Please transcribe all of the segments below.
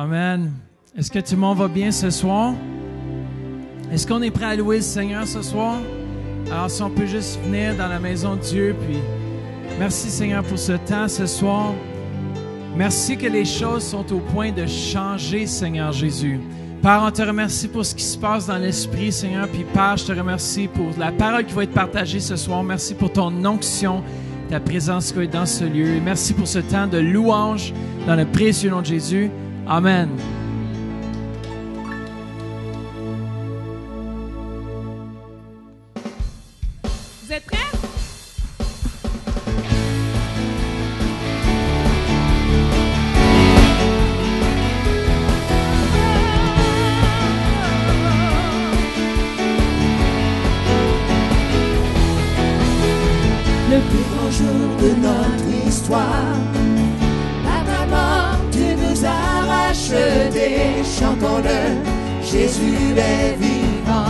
Amen. Est-ce que tout le monde va bien ce soir? Est-ce qu'on est prêt à louer le Seigneur ce soir? Alors, si on peut juste venir dans la maison de Dieu, puis merci Seigneur pour ce temps ce soir. Merci que les choses sont au point de changer, Seigneur Jésus. Père, on te remercie pour ce qui se passe dans l'esprit, Seigneur. Puis Père, je te remercie pour la parole qui va être partagée ce soir. Merci pour ton onction, ta présence qui va être dans ce lieu. Et merci pour ce temps de louange dans le précieux nom de Jésus. Amen. Vous êtes prêts? Le plus grand jour de notre histoire, par ta mort tu nous as rachetés, chantons-le, Jésus est vivant.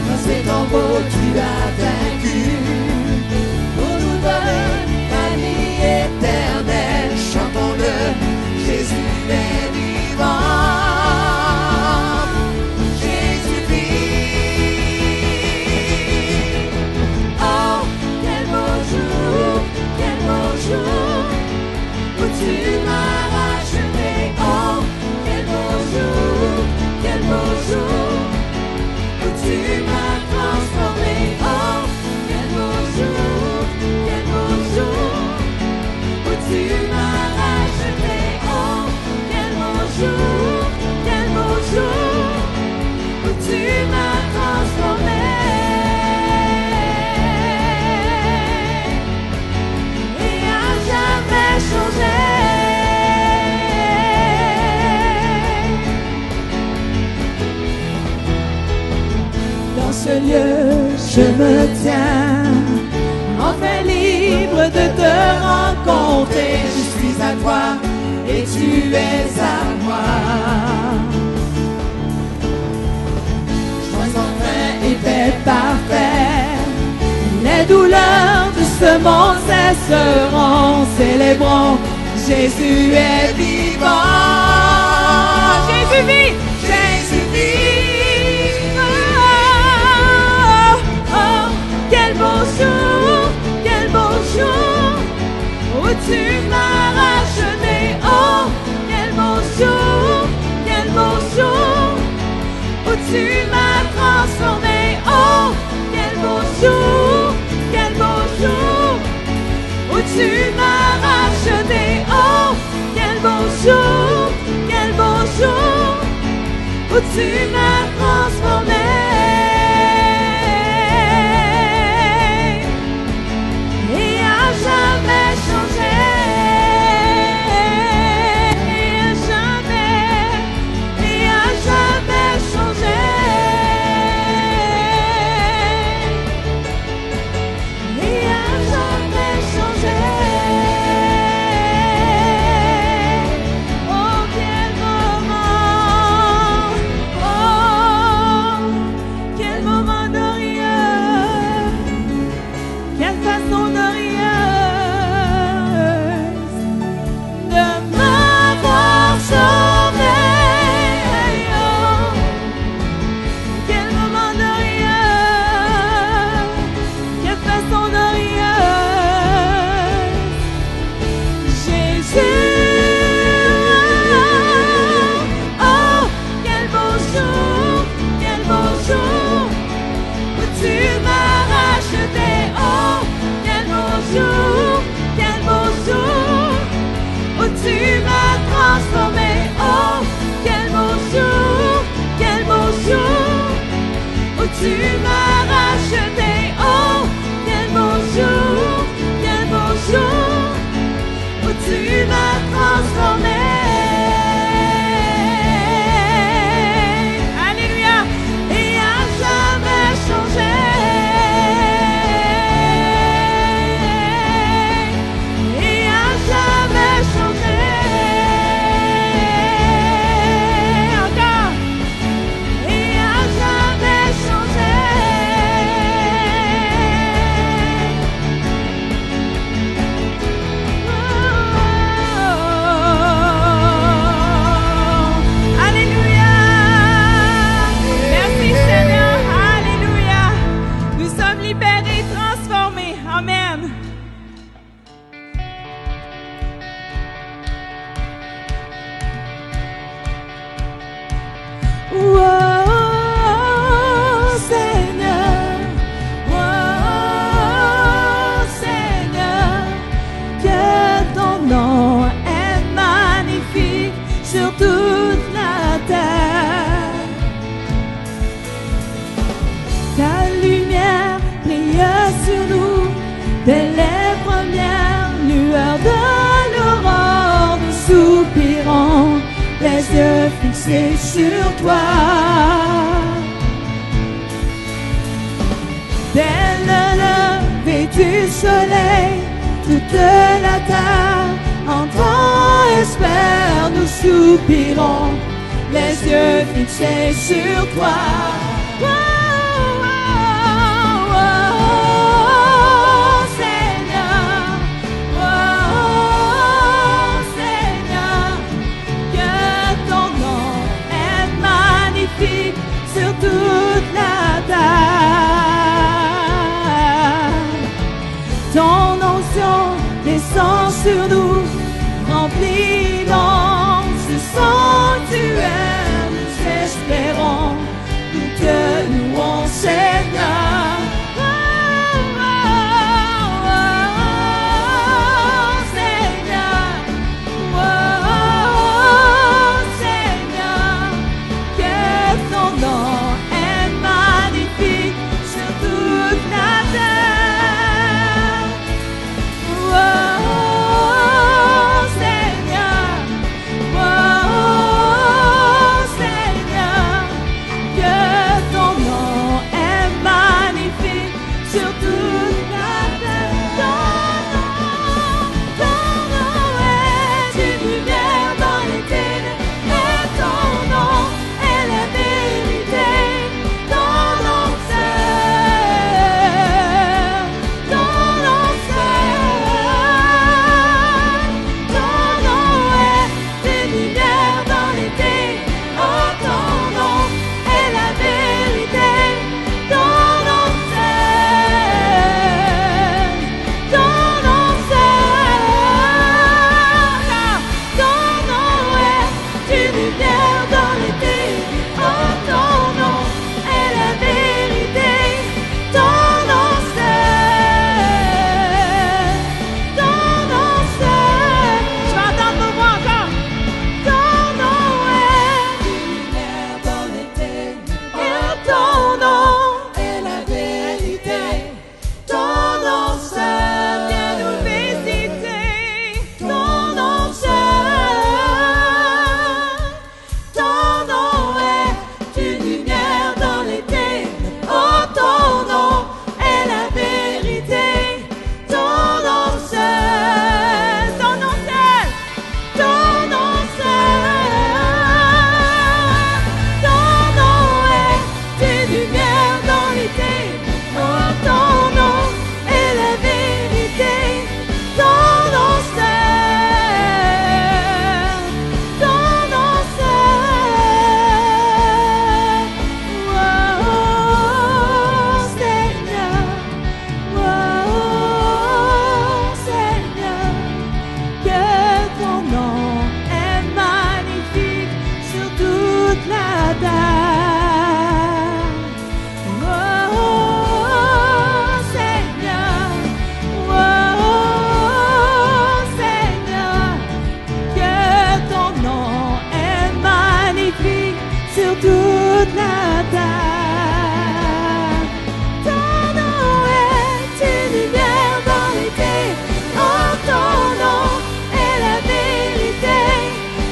Dans ces tombeaux tu as vaincu, pour nous donner la vie éternelle, chantons-le, Jésus est vivant. Tu m'as racheté, oh, quel beau jour, quel beau jour, où tu m'as transformé, oh, quel beau jour, où tu m'as racheté, oh, quel beau jour, où tu m'as transformé, et à jamais changé. Ce lieu, je me tiens, enfin libre de te rencontrer. Je suis à toi et tu es à moi. Joie sans fin et paix parfaite, les douleurs de ce monde cesseront. Célébrons, Jésus est vivant. Jésus vit, Jésus vit. Quel beau jour, où tu m'as racheté, oh, quel beau jour, où tu m'as transformé, oh, quel beau jour, où tu m'as racheté, oh, quel beau jour, où tu m'as transformé. Jamais changé, et à jamais changé, et à jamais changé. Oh quel moment, oh quel moment de rien, quelle façon de rien. Tu m'as transformé, oh, quel beau jour, où tu m'as racheté, oh, quel beau jour, où tu m'as transformé. Alléluia, et à jamais changé. yeux fixés sur toi. Dès le lever du soleil, toute la terre entend, espère, nous soupirons, les yeux fixés sur toi. Oh, oh, oh, Seigneur, Seigneur, que ton nom est magnifique sur toute la terre. Ton onction descend sur nous, remplit dans ce sanctuaire. Nous espérons, nous te louons, Seigneur. Oh, oh, oh, Seigneur. Oh, Seigneur, que ton nom est magnifique sur toute la terre. Oh, Seigneur, que ton nom est magnifique sur toute la terre. Ton nom est une lumière dans les ténèbres, et ton nom est la vérité. Ton nom seul, ton nom seul, ton nom est une lumière dans les ténèbres. Oh, ton nom est la vérité. Ton nom seul, ton nom seul, ton nom est une lumière dans les ténèbres. Oh, ton nom est la vérité. Ton nom seul, ton nom seul. Je vais entendre vos voix encore. Ton nom est une lumière dans les ténèbres. Et ton nom est la vérité. Ton nom seul vient nous visiter. Ton nom seul, ton nom est une lumière dans les ténèbres. Oh, ton nom est la vérité. Ton nom seul, ton nom seul, ton nom seul, ton nom est une lumière dans les ténèbres. Oh, ton nom est la vérité. Ton nom seul, ton nom seul. Oh, Seigneur, Seigneur, que ton nom est magnifique sur toute la terre. Oh, Seigneur, Seigneur, que ton nom est magnifique sur toute la terre. Ton nom est une lumière dans les ténèbres. Oh, ton nom est la vérité.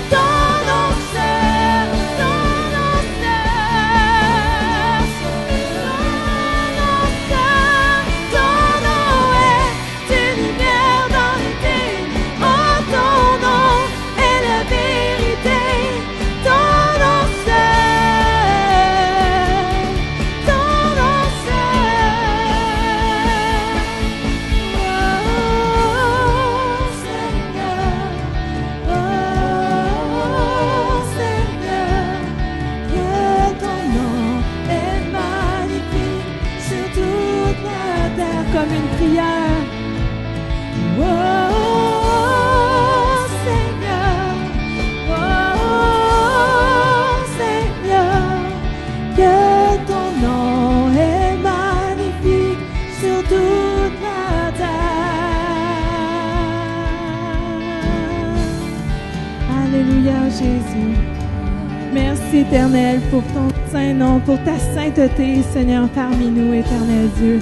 Ton nom seul, ton nom seul, ton nom est une lumière dans les ténèbres. Oh, ton nom est la vérité. Ton nom seul, ton nom Seigneur, que ton nom est magnifique sur toute la terre, comme une prière. Oh, Seigneur, que ton nom est magnifique sur toute la terre. Alléluia, Jésus. Merci, Éternel, pour ton saint nom, pour ta sainteté, Seigneur, parmi nous, Éternel Dieu.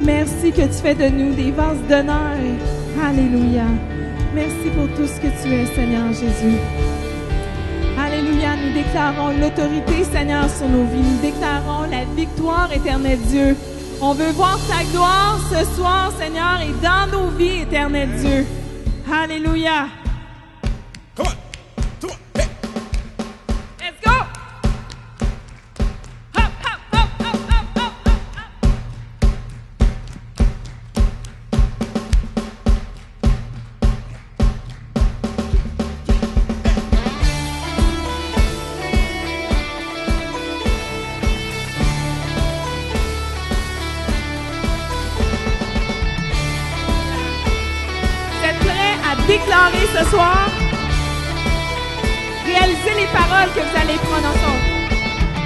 Merci que tu fais de nous des vases d'honneur. Alléluia. Merci pour tout ce que tu es, Seigneur Jésus. Alléluia. Alléluia, nous déclarons l'autorité, Seigneur, sur nos vies. Nous déclarons la victoire, éternel Dieu. On veut voir ta gloire ce soir, Seigneur, et dans nos vies, éternel Dieu. Alléluia. Come on. Come on. Hey. Let's go. Hop, hop, hop, hop, hop, hop, hop. Vous êtes prêts à déclarer ce soir? Réalisez les paroles que vous allez prononcer.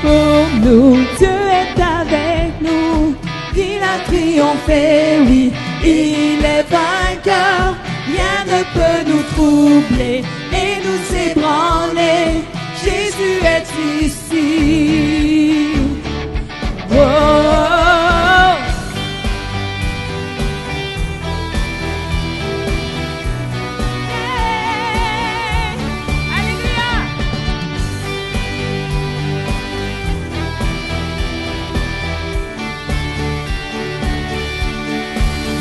Pour nous, Dieu est avec nous. Il a triomphé, oui, il est vainqueur. Rien ne peut nous troubler et nous ébranler. Jésus est ici. Oh, oh, oh. Alléluia.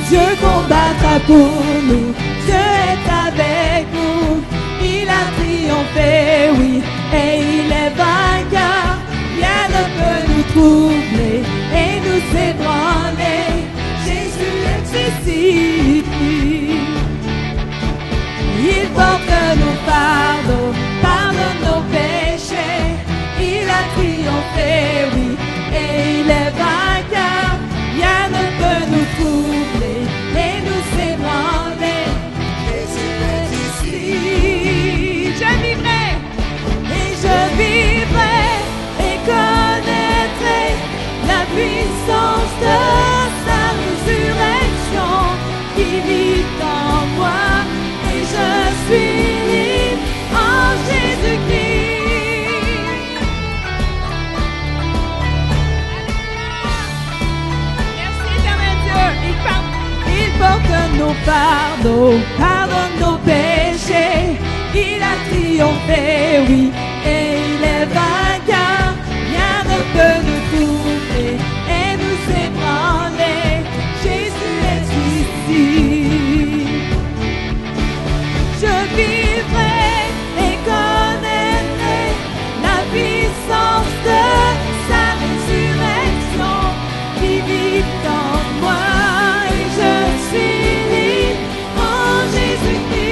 Dieu combattra pour nous, Dieu est avec nous, il a triomphé, oui, et il est vainqueur, rien ne peut nous troubler et nous ébranler, Jésus est ici, il porte nos fardeaux, pardonne nos péchés, il a triomphé, oui, et il est vainqueur, rien ne peut nous troubler et nous ébranler. Jésus est ici. Je vivrai. Et je vivrai et connaîtrai la puissance de sa résurrection qui vit en moi. Et je suis libre en Jésus-Christ. Merci, éternel Dieu. Il porte nos fardeaux, pardonne nos péchés. Il a triomphé, oui, et il est vainqueur. Rien ne peut nous troubler et nous ébranler. Jésus est ici. Je vivrai et connaîtrai la puissance de sa résurrection qui vit en moi. Et je suis libre en Jésus-Christ.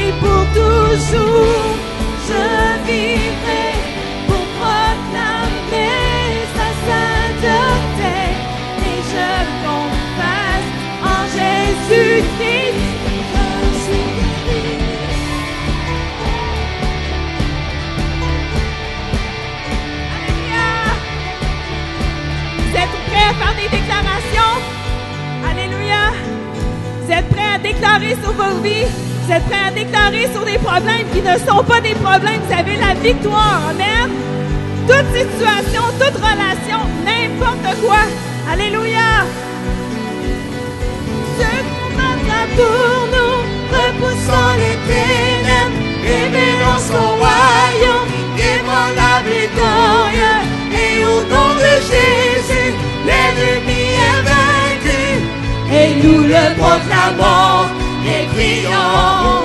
Et pour toujours, je vivrai pour proclamer sa sainteté. Et je confesse en Jésus-Christ, je suis guéri. Alléluia. Vous êtes prêts à faire des déclarations? Alléluia. Vous êtes prêts à déclarer sur vos vies? Vous êtes prêts à déclarer sur des problèmes qui ne sont pas des problèmes? Vous avez la victoire. Amen. Toute situation, toute relation, n'importe quoi. Alléluia. Dieu combattra pour nous, repoussant les ténèbres, révélant son royaume, démon la victoire. Et au nom de Jésus, l'ennemi est vaincu. Et nous le proclamons et crions.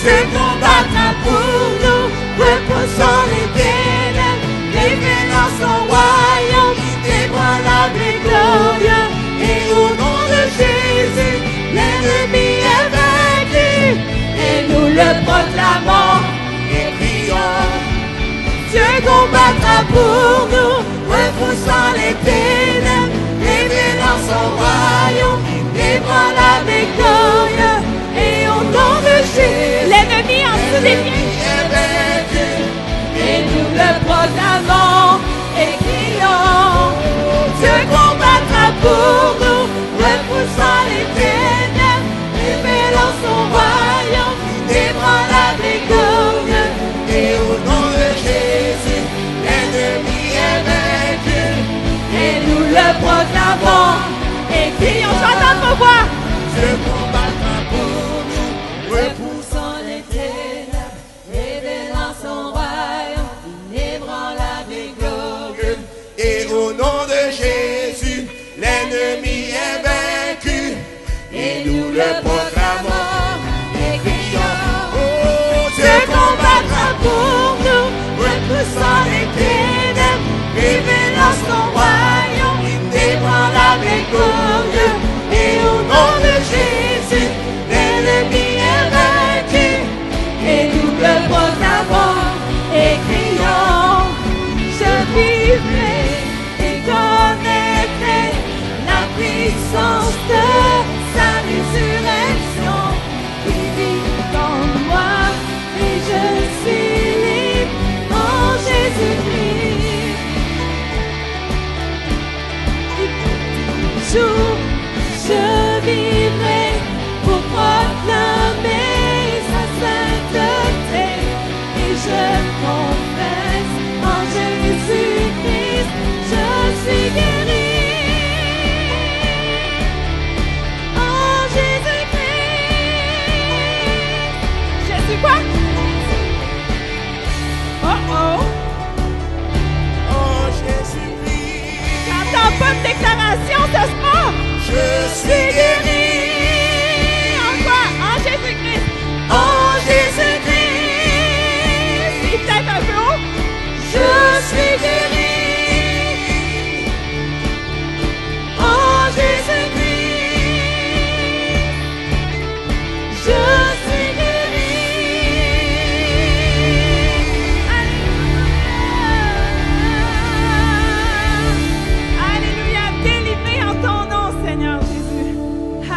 Dieu combattra pour nous, repoussant les ténèbres, révélant son royaume, démon la victoire. Et au nom de Jésus, l'ennemi est vaincu. Et nous le proclamons et crions. Dieu combattra pour nous, repoussant les ténèbres, révélant son royaume, démon la victoire. Et au nom de Jésus, L'ennemi en dessous des pieds. est vaincu. Et nous le proclamons et crions. Dieu combattra pour nous, repoussant les ténèbres, révélant son royaume, démon la victoire. Et au nom de Jésus, l'ennemi est vaincu. Et nous le proclamons et crions. J'entends vos voix. le proclamons et crions. Oh, Dieu combattra pour nous, repoussant les ténèbres, révélant son royaume, inébranlable et glorieux. Et au nom de Jésus, l'ennemi est vaincu. Et nous le proclamons et crions. Je vivrai et connaîtrai la puissance de sa résurrection qui vit en moi. Et je suis libre en Jésus-Christ. Jour, je vivrai pour proclamer sa sainteté. Et je confesse en Jésus-Christ, je suis guéri. En Jésus-Christ. Je suis quoi? Oh oh. Oh Jésus-Christ, J'entends pas de déclaration ce soir. je suis guéri. En quoi? En Jésus-Christ. En Jésus-Christ, C'est peut-être un peu haut. je suis guéri. En Jésus-Christ, je suis guéri. Alléluia. Alléluia. Délivré en ton nom, Seigneur Jésus.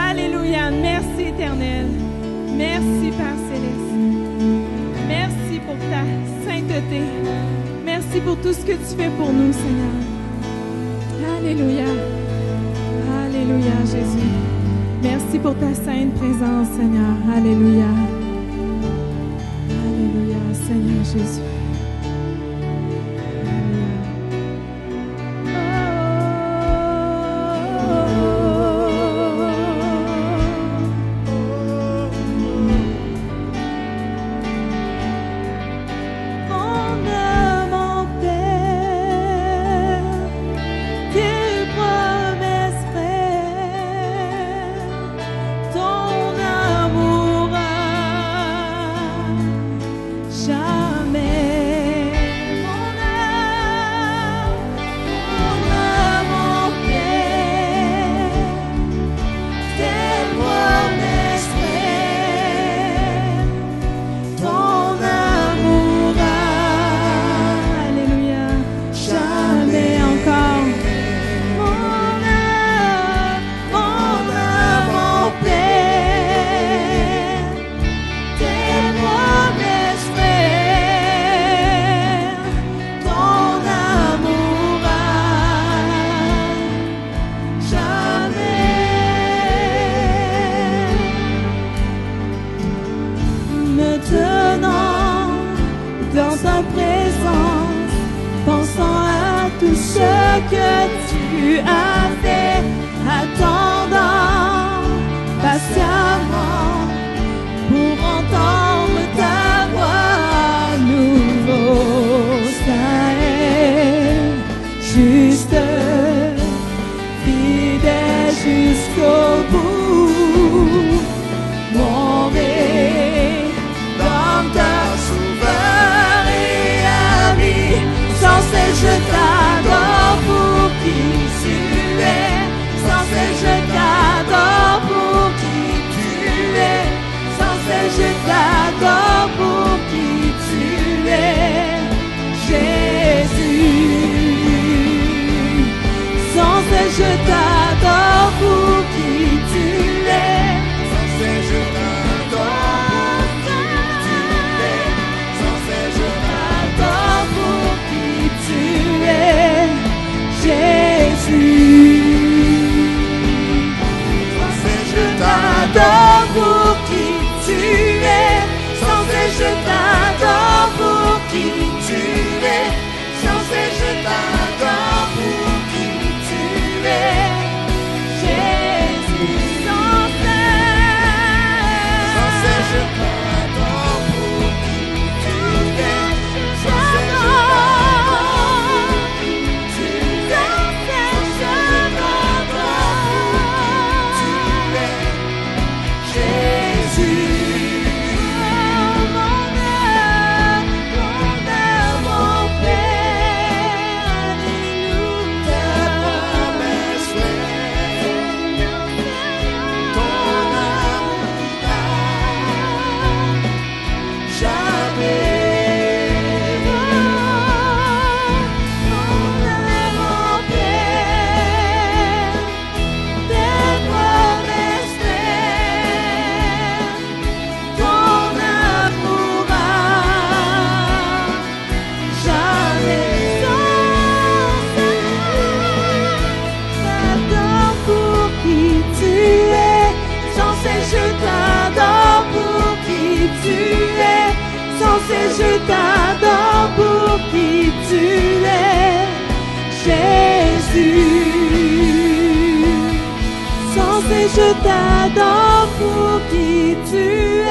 Alléluia. Merci, Éternel. Merci, Père Céleste. Merci pour ta sainteté. Merci pour tout ce que tu fais pour nous, Seigneur. Alléluia. Alléluia, Jésus. Merci pour ta sainte présence, Seigneur. Alléluia. Alléluia, Seigneur Jésus. Mon âme en paix, tes promesses vraies, ton amour à jamais. Mon âme en paix, tes promesses vraies, ton amour à Alléluia. jamais encore. Mon âme en paix, tes promesses vraies, ton amour à jamais. Me tenant dans ta présence, pensant à tout ce que tu as fait, attendant patiemment pour entendre ta voix à nouveau. Ça est juste, fidèle jusqu'au bout. Mon Rédempteur, Sauveur et ami, sans cesse je t'adore pour qui tu es. je t'adore pour qui tu es, Jésus. Sans cesse je t'adore pour qui tu es.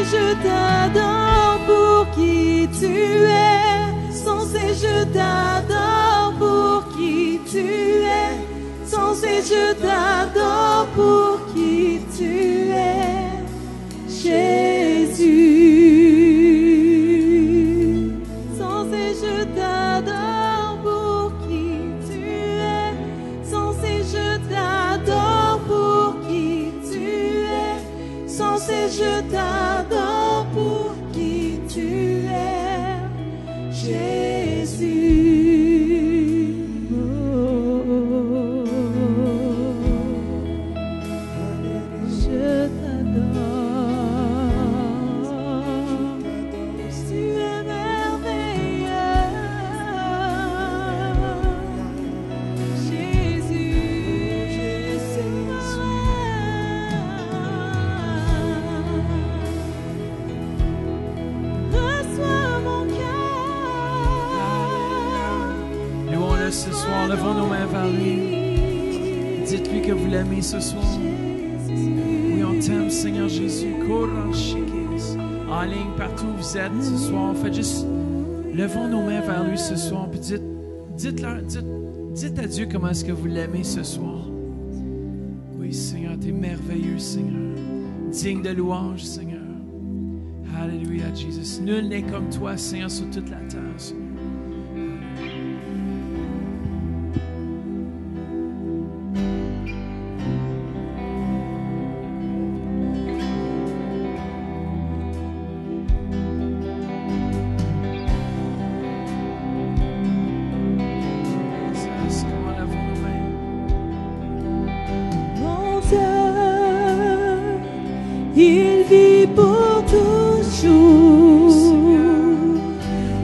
Je t'adore pour qui tu es, sans cesse je t'adore pour qui tu es, sans cesse je t'adore pour qui tu es, Jésus. Sans cesse je t'adore pour qui tu es, sans cesse je t'adore pour qui tu es, sans cesse je t'adore pour qui tu es, Jésus. Oh, je t'adore. Tu es merveilleux, Jésus. Ce soir, levons nos mains vers lui. Dites-lui que vous l'aimez ce soir. Oui, on t'aime, Seigneur Jésus. En ligne, partout où vous êtes ce soir, faites juste, levons nos mains vers lui ce soir. Puis dites à Dieu comment est-ce que vous l'aimez ce soir. Oui, Seigneur, tu es merveilleux, Seigneur. Digne de louange, Seigneur. Alléluia, Jésus. Nul n'est comme toi, Seigneur, sur toute la terre, Seigneur. Il vit pour toujours,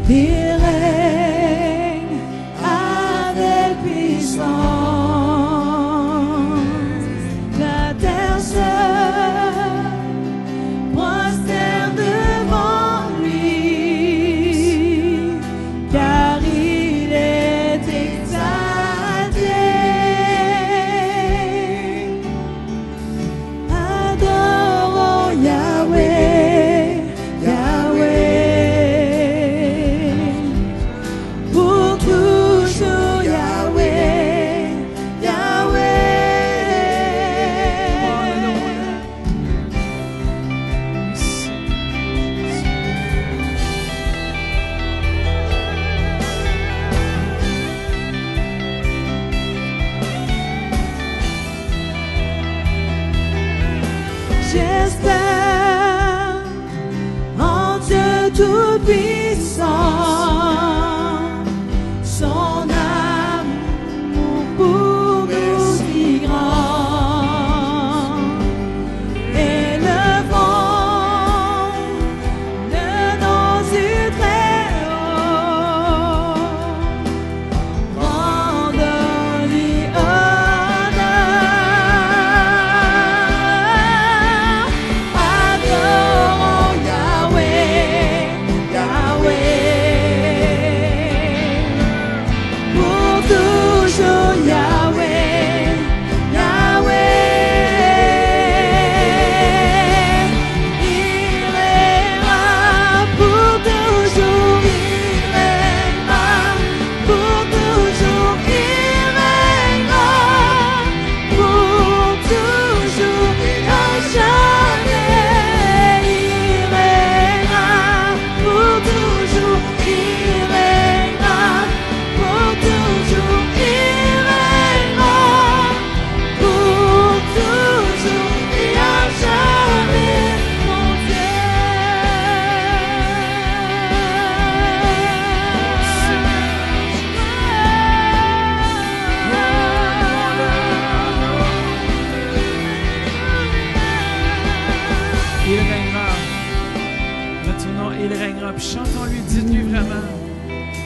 il règne avec puissance. La terre seule prosterne devant lui, car il est exalté. Yahweh, Yahweh, pour toujours Yahweh, Yahweh. J'espère en Dieu Tout-Puissant, son amour pour nous si grand. Et le vent, le nom du Très-Haut, rendons-lui honneur. Oh,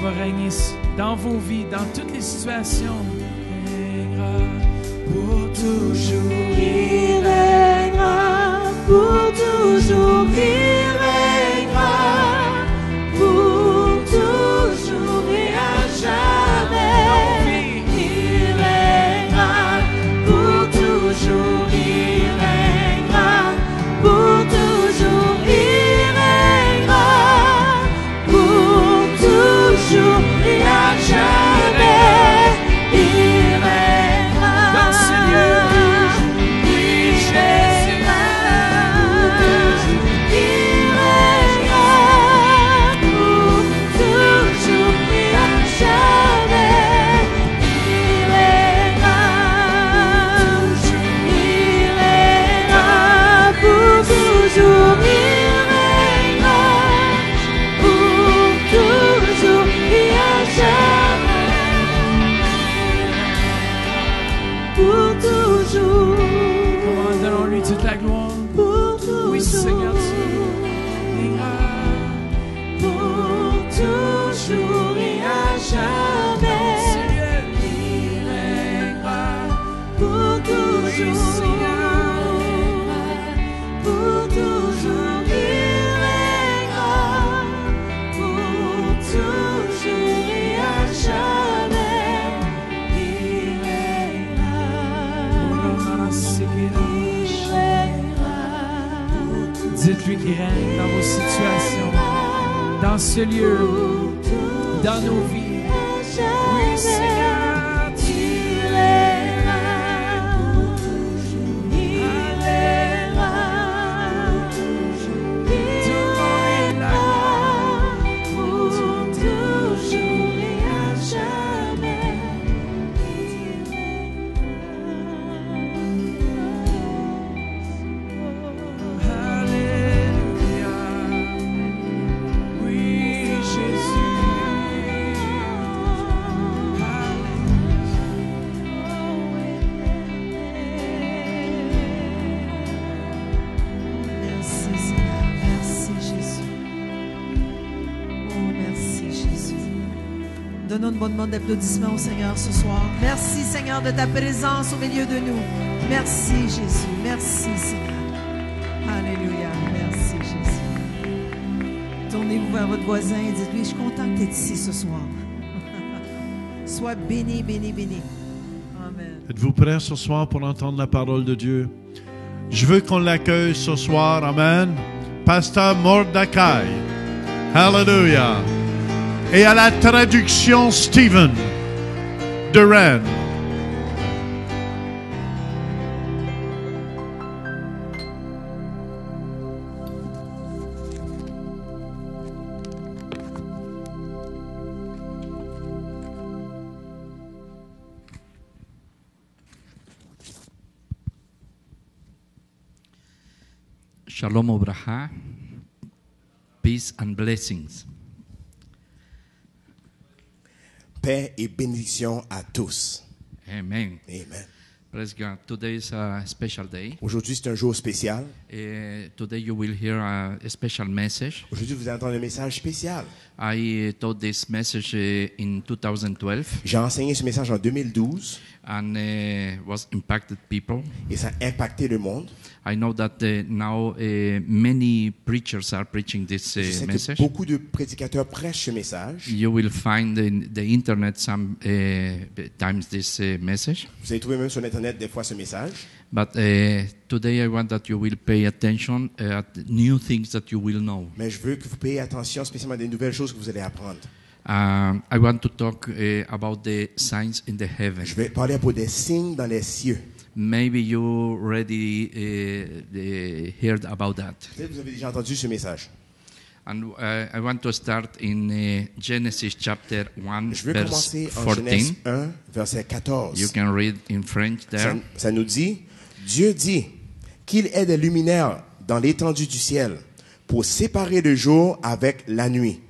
va régner dans vos vies, dans toutes les situations. Il règnera pour toujours. Il règnera pour toujours. Il règnera pour toujours et à jamais. Il règnera pour toujours. Il règnera pour toujours. Il règnera pour toujours et à jamais. Il règnera Dans ce lieu, il règnera. Il règnera pour toujours et à jamais. Il règnera. Il règnera pour toujours. Il règnera pour toujours et à jamais. Pour toujours. comment donnons-lui toute la gloire. Pour toujours. Oui, Seigneur, tu régneras. Pour toujours et à jamais. Ce lieu, il règnera. Pour toujours. Oui, Seigneur. Pour toujours. Il règnera. Pour toujours et à jamais. Il règnera. Il règnera. Dites-lui qu'il règne dans vos situations, dans ce lieu, dans nos vies. Oui, Seigneur, tu Il règnera. Il règnera. Il règnera pour toujours et à jamais. Alléluia. Oui, Jésus. Merci Seigneur, merci Jésus. Oh, merci Jésus. Donnons une bonne main d'applaudissement au Seigneur ce soir. Merci Seigneur de ta présence au milieu de nous. Merci Jésus, merci Seigneur. Alléluia, merci Jésus. Tournez-vous vers votre voisin et dites-lui, je suis content que tu es ici ce soir. Sois béni, béni, béni. Amen. Êtes-vous prêts ce soir pour entendre la parole de Dieu? Je veux qu'on l'accueille ce soir. Amen. Pasteur Mordecai. Hallelujah. Et à la traduction, Stephen de Rennes. Shalom Obraha, peace and blessings. Paix et bénédiction à tous. Amen. Amen. Praise God. Today is a special day. Aujourd'hui, c'est un jour spécial. Today you will hear a special message. Aujourd'hui, vous allez entendre un message spécial. I taught this message in 2012 J'ai enseigné ce message en 2012 and was impacted people. et ça a impacté le monde. I know that now many preachers are preaching this Je sais que message. beaucoup de prédicateurs prêchent ce message. You will find in the internet some times this message. Vous allez trouver même sur Internet des fois ce message. But today I want that you will pay attention at new things that you will know. Mais je veux que vous payiez attention spécialement à des nouvelles choses que vous allez apprendre. I want to talk about the signs in the heaven. Je vais parler à propos des signes dans les cieux. Maybe you already heard about that. Peut-être que vous avez déjà entendu ce message. And I want to start in Genesis chapter 1, Je veux verse commencer en Genèse 14. 1, verset 14. You can read in French there. Ça nous dit, Dieu dit qu'il est des luminaires dans l'étendue du ciel pour séparer le jour avec la nuit,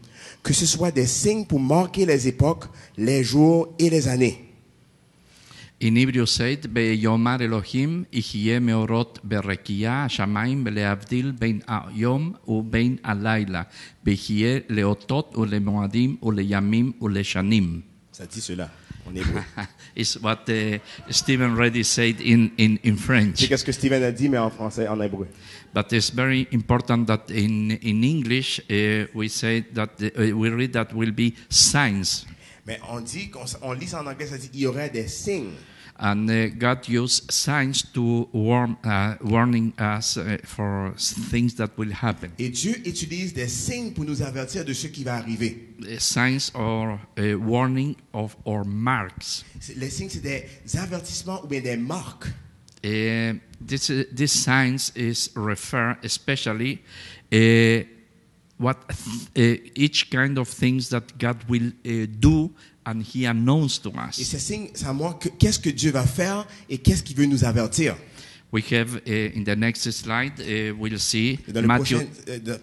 que ce soit des signes pour marquer les époques, les jours et les années. In Hebrew said, "Beyomar Elohim, Ichie meorot berekia, Shamayim leavdil bein ayom u bein alayla, Bechie leotot u lemoadim u leyamim u leshanim." Ça dit cela en hébreu. Is what Stephen Reddy said in C'est French. qu'est-ce que Steven a dit, mais en français, en hébreu. But it's very important that in English we say that we read that will be signs. Mais on dit, on lit ça en anglais, ça dit il y aurait des signes. And God used signs to warning us for things that will happen. Et Dieu utilise des signes pour nous avertir de ce qui va arriver. Signs or warning of or marks. Les signes, c'est des avertissements ou bien des marques. This signs is refer especially what each kind of things that God will do and He announced to Et us. ces signes, ça montre qu'est-ce que Dieu va faire et qu'est-ce qu'il veut nous avertir. We have in the next slide we'll see Et dans le Matthew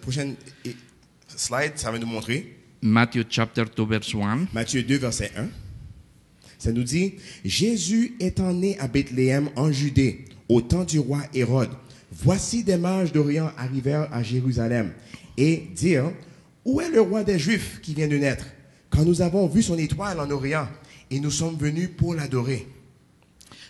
prochain slide, ça va nous montrer Matthew chapter 2 verse 1. Matthieu 2, verset 1. Ça nous dit, Jésus étant né à Bethléem en Judée, au temps du roi Hérode, voici des mages d'Orient arrivèrent à Jérusalem et dirent, où est le roi des Juifs qui vient de naître? Quand nous avons vu son étoile en Orient et nous sommes venus pour l'adorer.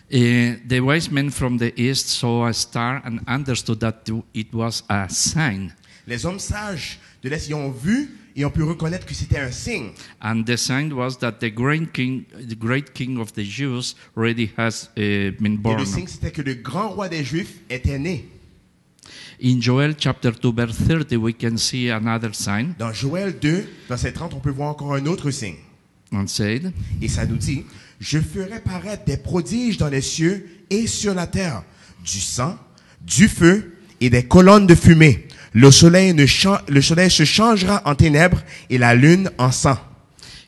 The wise men from the east saw a star and understood that it was a sign. Les hommes sages de l'Est y ont vu et ont pu reconnaître que c'était un signe. And the sign was that the great king of the Jews already has been Et born. le signe, c'était que le grand roi des Juifs était né. In Joel chapter 2 verse 30 we can see another sign Dans Joël 2, verset 30, on peut voir encore un autre signe. and said, Et ça nous dit, je ferai paraître des prodiges dans les cieux et sur la terre, du sang, du feu et des colonnes de fumée. Le soleil se changera en ténèbres et la lune en sang.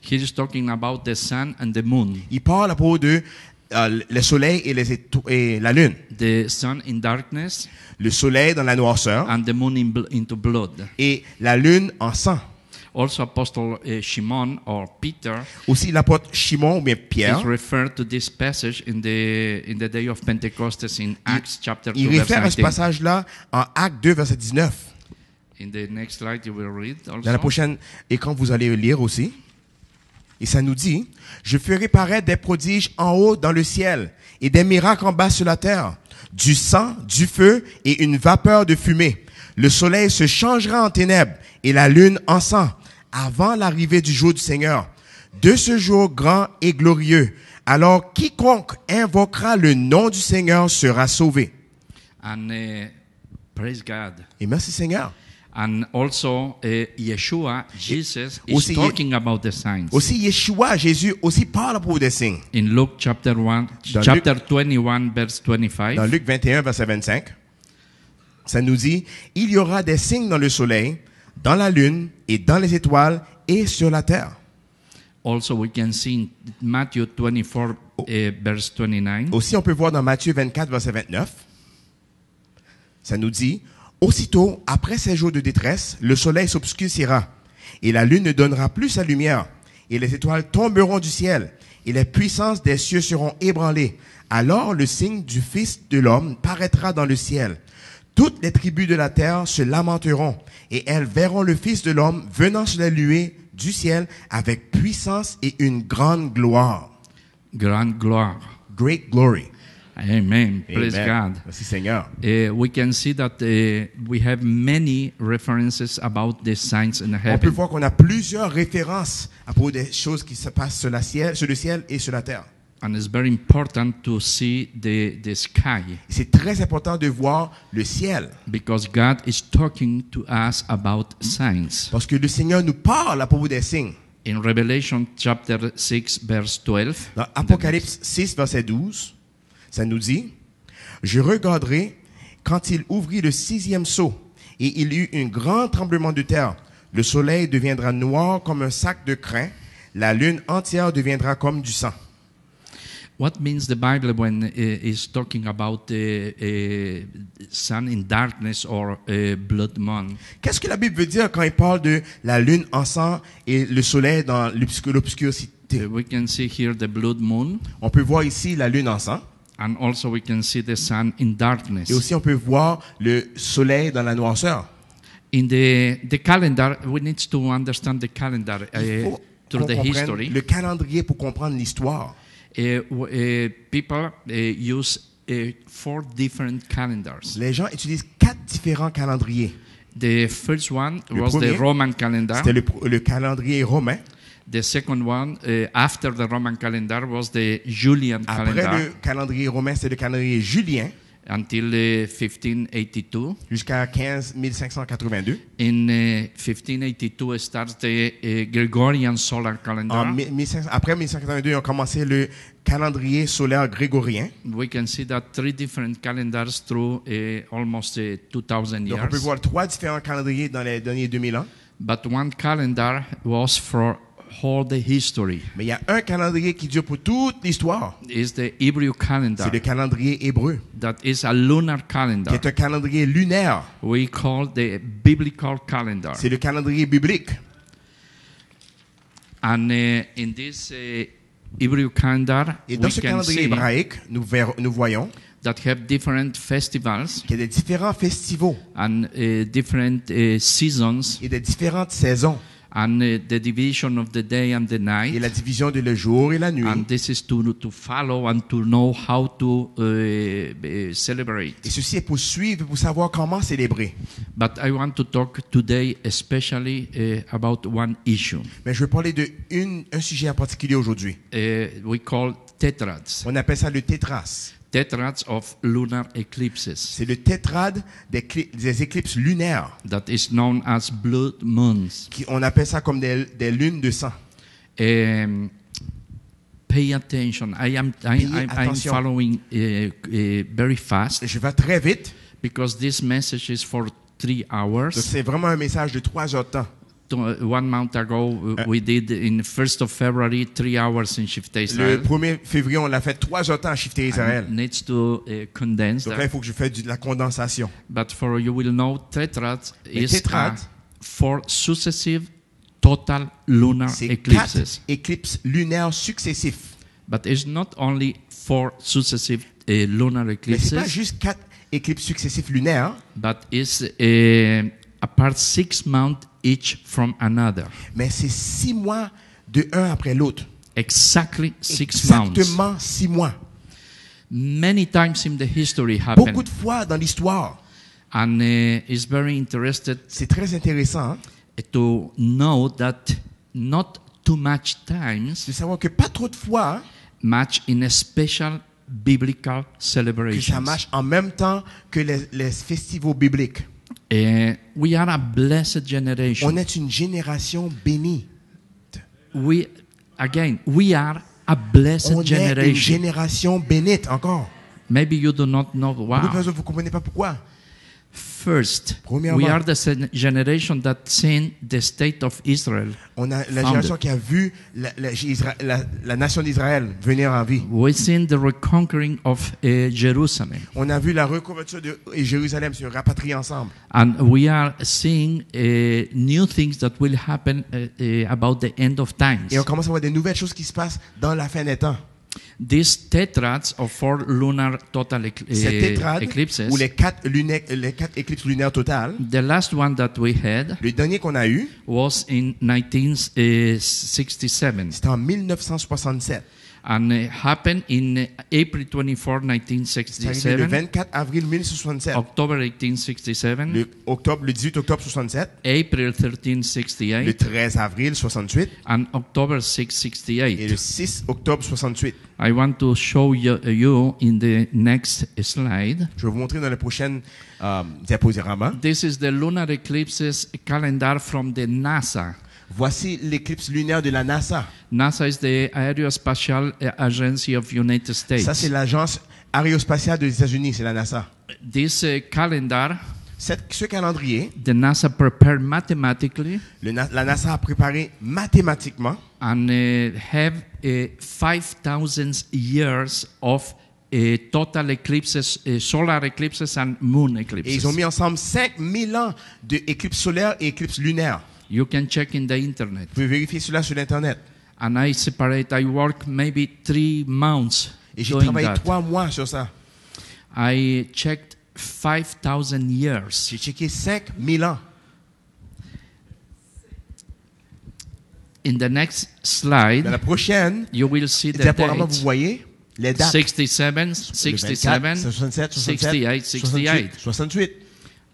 he is talking about the sun and the moon. Il parle à propos de le soleil et la lune. The sun in darkness Le soleil dans la noirceur and the moon into blood. et la lune en sang. Also Apostle Shimon or Peter Aussi l'apôtre Shimon ou bien is Pierre, referred to this passage in the day of Pentecost in Acts chapter 2 il verse réfère à ce 19. passage-là en Actes 2, verset 19. In the next slide you will read Dans la also. prochaine écran, vous allez lire aussi. Et ça nous dit, je ferai paraître des prodiges en haut dans le ciel et des miracles en bas sur la terre, du sang, du feu et une vapeur de fumée. Le soleil se changera en ténèbres et la lune en sang avant l'arrivée du jour du Seigneur. De ce jour grand et glorieux, alors quiconque invoquera le nom du Seigneur sera sauvé. And praise God. Et merci Seigneur. And also Yeshua, Jesus, is Aussi, talking about the signs. Aussi Yeshua, Jésus, aussi parle à propos des signes. In Luke chapter 1, Dans chapter 21, verse 25, Dans Luc 21, verset 25, ça nous dit, il y aura des signes dans le soleil, dans la lune et dans les étoiles et sur la terre. also we can see in Matthew 24, verse 29, Aussi, on peut voir dans Matthieu 24, verset 29, ça nous dit, aussitôt, après ces jours de détresse, le soleil s'obscurcira et la lune ne donnera plus sa lumière et les étoiles tomberont du ciel et les puissances des cieux seront ébranlées. Alors le signe du Fils de l'homme paraîtra dans le ciel. Toutes les tribus de la terre se lamenteront et elles verront le Fils de l'homme venant sur les nuées du ciel avec puissance et une grande gloire. grand gloire. Great glory. Amen. Praise Amen. God. Merci Seigneur. We can see that we have many references about the signs in On peut heaven. voir qu'on a plusieurs références à propos des choses qui se passent sur le ciel et sur la terre. And it's very important to see the sky C'est très important de voir le ciel because God is talking to us about signs. parce que le Seigneur nous parle à propos des signes. In Revelation chapter 6, verse 12, Dans Apocalypse 6, verset 12, ça nous dit, « Je regarderai quand il ouvrit le 6e sceau et il y eut un grand tremblement de terre. Le soleil deviendra noir comme un sac de crin, la lune entière deviendra comme du sang. » what means the Bible when is talking about sun in darkness or blood moon? Qu'est-ce que la Bible veut dire quand il parle de la lune en sang et le soleil dans l'obscurité? l'opacité. We can see here the blood moon, On peut voir ici la lune en sang. and also we can see the sun in darkness. Et aussi, on peut voir le soleil dans la noirceur. In the calendar, we need to understand the calendar Il faut through qu'on the comprenne history. le calendrier pour comprendre l'histoire. People use 4 different calendars. Les gens utilisent 4 différents calendriers. The first one Le was premier, the Roman calendar. C'était le calendrier romain. The second one, after the Roman calendar, was the Julian Après calendar le calendrier romain, c'est le calendrier julien until 1582. jusqu'à 1582. In 1582 starts the Gregorian solar calendar. Après 1582, ils ont commencé le calendrier solaire grégorien. We can see that 3 different calendars through almost 2000 Donc, on peut years. voir 3 différents calendriers dans les derniers 2000 ans. But one calendar was for all the history. Mais il y a un calendrier qui dure pour toute l'histoire. It's the Hebrew calendar. C'est le calendrier hébreu, That is a lunar qui calendar. est un calendrier lunaire. We call the biblical calendar. C'est le calendrier biblique. And in this Hebrew calendar, Et dans we ce can calendrier see hébraïque, nous voyons that have different festivals qu'il y a des différents festivals and different seasons et des différentes saisons. and the division of the day and the Et night. la division de le jour et la nuit. And this is to follow and to know how to celebrate. Et ceci est pour suivre et pour savoir comment célébrer. But I want to talk today especially about one issue. Mais je vais parler de un sujet en particulier aujourd'hui. We call tetrads. On appelle ça le tétras. Tetrads of lunar eclipses. C'est le tétrade des éclipses lunaires. That is known as blood moons. On appelle ça comme des lunes de sang. Pay attention. I'm attention. following very fast Je vais très vite. because this message is for 3 Donc hours. c'est vraiment un message de 3 heures de temps. 1 month ago, we did in 1st of February 3 hours in Shifteh Le Israel. 1er février, on l'a fait 3 heures de temps à Shifteh Israël. Needs to condense Donc là, il that. faut que je fasse de la condensation. But for you will know, tetrads Mais is tetrad, 4 successive total lunar C'est eclipses. 4 éclipses lunaires successifs. But it's not only 4 successive lunar Mais c'est pas eclipses, juste 4 éclipses successifs lunaires, but it's apart 6 months each from another. mais c'est 6 mois de un après l'autre. Exactly 6 months. Exactement 6 mois. Many times in the history happened. Beaucoup de fois dans l'histoire. And it's very interested C'est très intéressant hein, to know that not too much times de savoir que pas trop de fois hein, match in a special biblical que ça celebrations. marche en même temps que les festivals bibliques. We are a blessed generation. On est une génération bénie. We are a blessed On est une generation. génération bénite encore. Maybe you do not know Beaucoup de why. personnes, vous ne comprenez pas pourquoi. First, Premièrement, we are the generation that seen the state of Israel. On a la Founded. génération qui a vu la nation d'Israël venir en vie. We seen the reconquering of Jerusalem. On a vu la recouverture de Jérusalem, se rapatrier ensemble. And we are seeing new things that will happen about the end of times. Et on commence à voir des nouvelles choses qui se passent dans la fin des temps. These tetrads of 4 lunar total Ces tétrades, eclipses, ou les 4 éclipses lunaires totales, the last one that we had le dernier qu'on a eu, was in 1967 c'était en 1967. and happened in April 24, C'est arrivé le 1967, 24 avril 1967. October 1867, Le 18 octobre 67, April 13, le 68, 13 avril 68 and October 6, et 68. le 6 octobre 68. I want to show you in the next slide. Je vais vous montrer dans la prochaine diaporama. This is the lunar eclipses calendar from the NASA. Voici l'éclipse lunaire de la NASA. NASA is the Aerospatial Agency of United States. Ça, c'est l'agence aérospatiale des États-Unis, c'est la NASA. This calendar, Ce calendrier, the NASA prepared mathematically la NASA a préparé mathématiquement and have 5,000 years of total eclipses, solar eclipses and moon et eclipses. ils ont mis ensemble 5000 ans d'éclipses solaires et éclipses lunaires. You can check in the internet. Vous pouvez vérifier cela sur l'Internet. And I work maybe 3 months Et j'ai doing travaillé that. 3 mois sur ça. I checked 5,000 years. J'ai checké 5000 ans. In the next slide, Dans la prochaine you will see the diaporama, vous dates. voyez les dates. 67, Le 67, 24, 67, 68, 68. 68.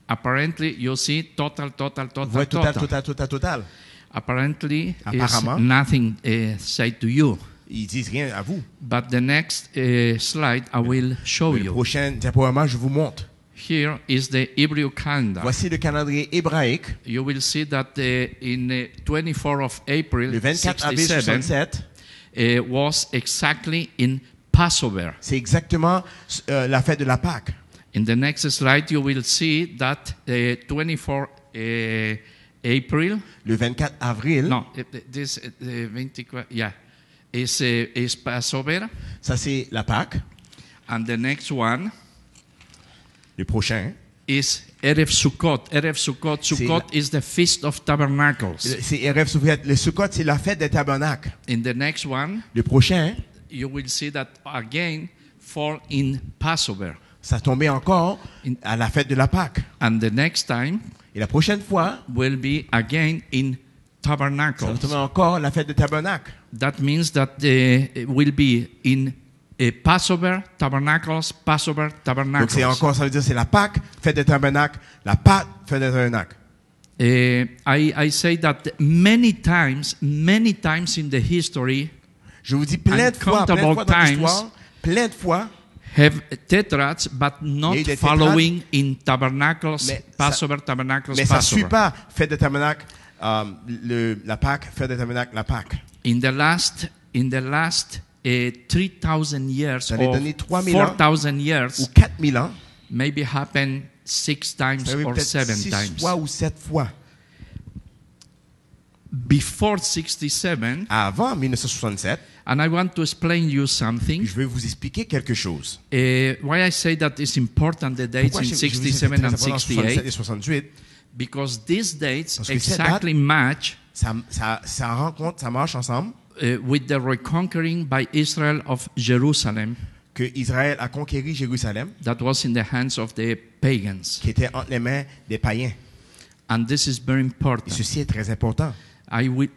Apparently, you see total. Vous voyez total. Apparently, Apparemment. is nothing said to you. Ils disent rien à vous. But the next slide I will show Le you. prochain diaporama, je vous montre. Here is the Hebrew calendar. Voici le calendrier hébraïque. You will see that in 24 of April Le 24 avril 67 67, was exactly in Passover. c'est exactement la fête de la Pâque. In the next slide, you will see that 24 April. Le 24 avril, No, this 24. Yeah, is Passover, ça c'est la Pâque. and the next one Le prochain, is Erev Sukkot. Erev Sukkot. Sukkot is the Feast of Tabernacles. c'est Erev Sukkot. Le Sukkot, c'est la fête des tabernacles. In the next one, Le prochain, you will see that again fall in Passover. ça tombait encore à la fête de la Pâque. And the next time Et la prochaine fois, will be again in ça va Tabernacles. tomber encore à la fête de tabernacle. That means that it will be in Passover, Tabernacles, Passover, Donc Tabernacles. c'est encore, ça veut dire c'est la Pâque, fête de tabernacle, la Pâque, fête de tabernacle. I say that many times in the history Je vous dis plein de fois dans Uncountable l'histoire, plein de fois, have tetrads, but not Il y a eu des following in Tabernacles, Mais Passover, Tabernacles, mais ça ne suit Passover. pas fête de tabernacle, la Pâque, fête de tabernacle, la Pâque. In the last 3,000 years Ça les or donné 3,000 ans. 4,000 years, Ou 4000 ans, maybe happen 6 times ça veut or peut-être 7 6 times. fois ou 7 fois. Before 67, Avant 1967, and I want to explain you something. je vais vous expliquer quelque chose. Why I say that it's important the dates Pourquoi in je vous dis que c'est 67 très and important, 67 et 68, 68, because these dates Parce que ces exactly match ça rencontre, ça marche ensemble, with the reconquering by Israel of Jerusalem que Israël a conquéri Jérusalem, that was in the hands of the pagans. qui était entre les mains des païens. And this is very Et important. ceci est très important.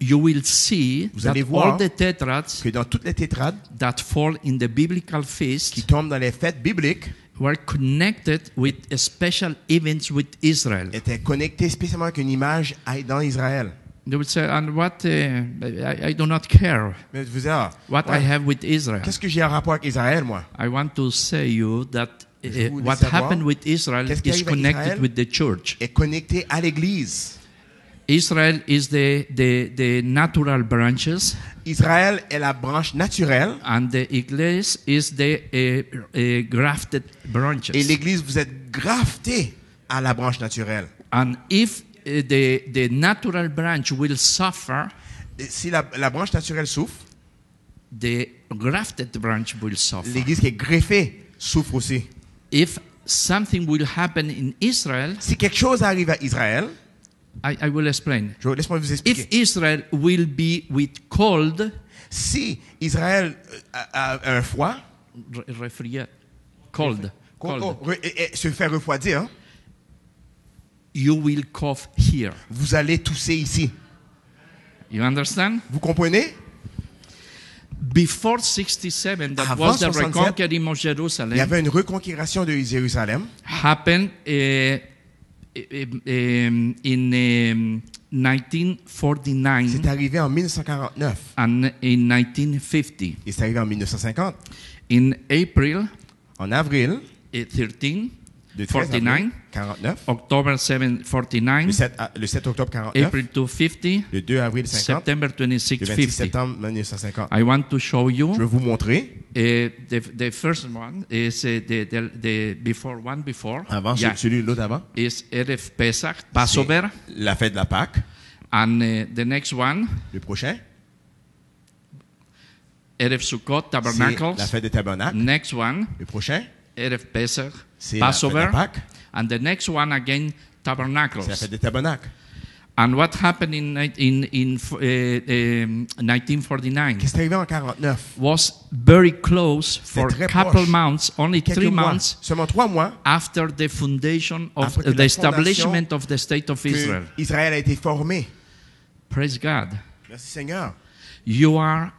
You will see Vous that allez voir all the tetrads que dans toutes les tétrades that fall in the biblical qui feast tombent dans les fêtes bibliques were connected with special events with Israel. étaient connectés spécialement avec une image dans Israël. They will say, and what I do not care Mais vous dites, what I have with Israel. qu'est-ce que j'ai en rapport avec Israël, moi? I want to say you that Je voulais what savoir, happened with Israel qu'est-ce qui is arrive à connected Israël? with the church. Est connecté à l'Église. Israel is the natural branches, Israël est la branche naturelle and the Iglesia is the grafted branches. et l'Église, vous êtes grafté à la branche naturelle. And if the natural branch will suffer, Et si la branche naturelle souffre, the grafted branch will suffer. l'Église qui est greffée souffre aussi. If something will happen in Israel, Si quelque chose arrive à Israël, I will explain. laisse-moi vous If expliquer. Israel will be with cold, Si Israël a un froid, cold, se fait refroidir, you will cough here. vous allez tousser ici. You understand? Vous comprenez? Before 67, that Avant was the 67, reconquering of Il y Jerusalem, avait une reconquération de Jérusalem happened in 1949 C'est arrivé en 1949 and in 1950. et c'est arrivé en 1950. In April En avril 13, de 13 avril 49, 49, October 7, 49, le 7 octobre 49, April 250, le 2 avril 50, September le 26, 26 50. septembre 1950. I want to show Je you vais vous montrer. the first one is the before one before. Avant, Yeah. l'autre avant. Is Erev Pesach, Passover, C'est la fête de la Pâque. and the next one, Le prochain, Erev Sukkot, c'est Tabernacles. la fête des tabernacles. Next one, Le prochain, Erev Pesach, c'est la fête de Passover, la Pâque. and the next one again, C'est la Tabernacles. fête des tabernacles. And what happened in 1949 Qu'est-ce qui est arrivé en 49? was very close for très a couple proche. months, only Quelques 3 mois, months seulement 3 mois, after the foundation of Après que the la establishment of the state of que Israel. Israël a été formé. Praise God. Merci Seigneur. You are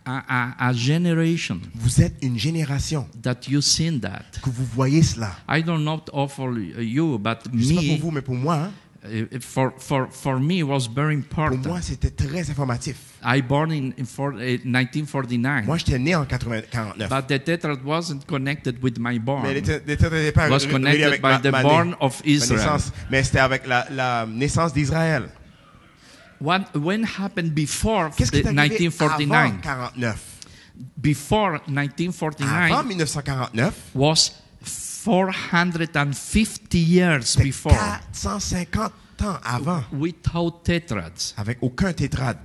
a generation Vous êtes une génération that you seen that. que vous voyez cela. I don't know for you, but Je ne sais pas pour me, vous, mais pour moi, for me, it was very pour moi, important. c'était très informatif. I born in 1949, Moi, j'étais né en 49. but the tetrad wasn't connected with my born. Mais l'état n'était pas Was relié connected avec by the ma born of Israel. naissance. Mais c'était avec la naissance d'Israël. When happened before Qu'est-ce qui est arrivé avant 1949? 49? Before Avant 1949 1949, was 450 years c'était before 450 ans avant, without tetrads. avec aucun tétrade.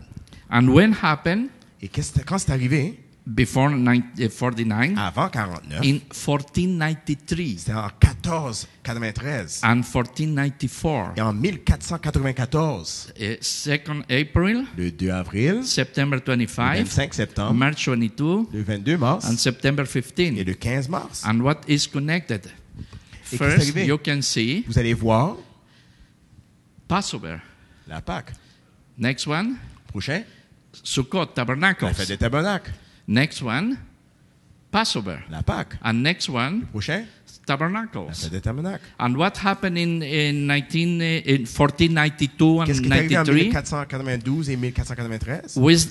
And when happened Et quand c'est arrivé, before 49? avant 49, In 1493 c'était en 1493. and 1494. Et en 1494, 2nd April, le 2 avril, September le 25, 25 septembre, March 22, le 22 mars and September et 15. le 15 mars. And what is connected? qu'est-ce qui est First, arrivé? you can see Vous allez voir Passover. la Pâque. Next one, Prochain, Sukkot, la Tabernacles. fête des tabernacles. Next one, Passover. La Pâque. And next one, Prochain, la Tabernacles. fête des tabernacles. And what happened in 1492 Qu'est-ce and qui est arrivé en 93 1492 et 1493? was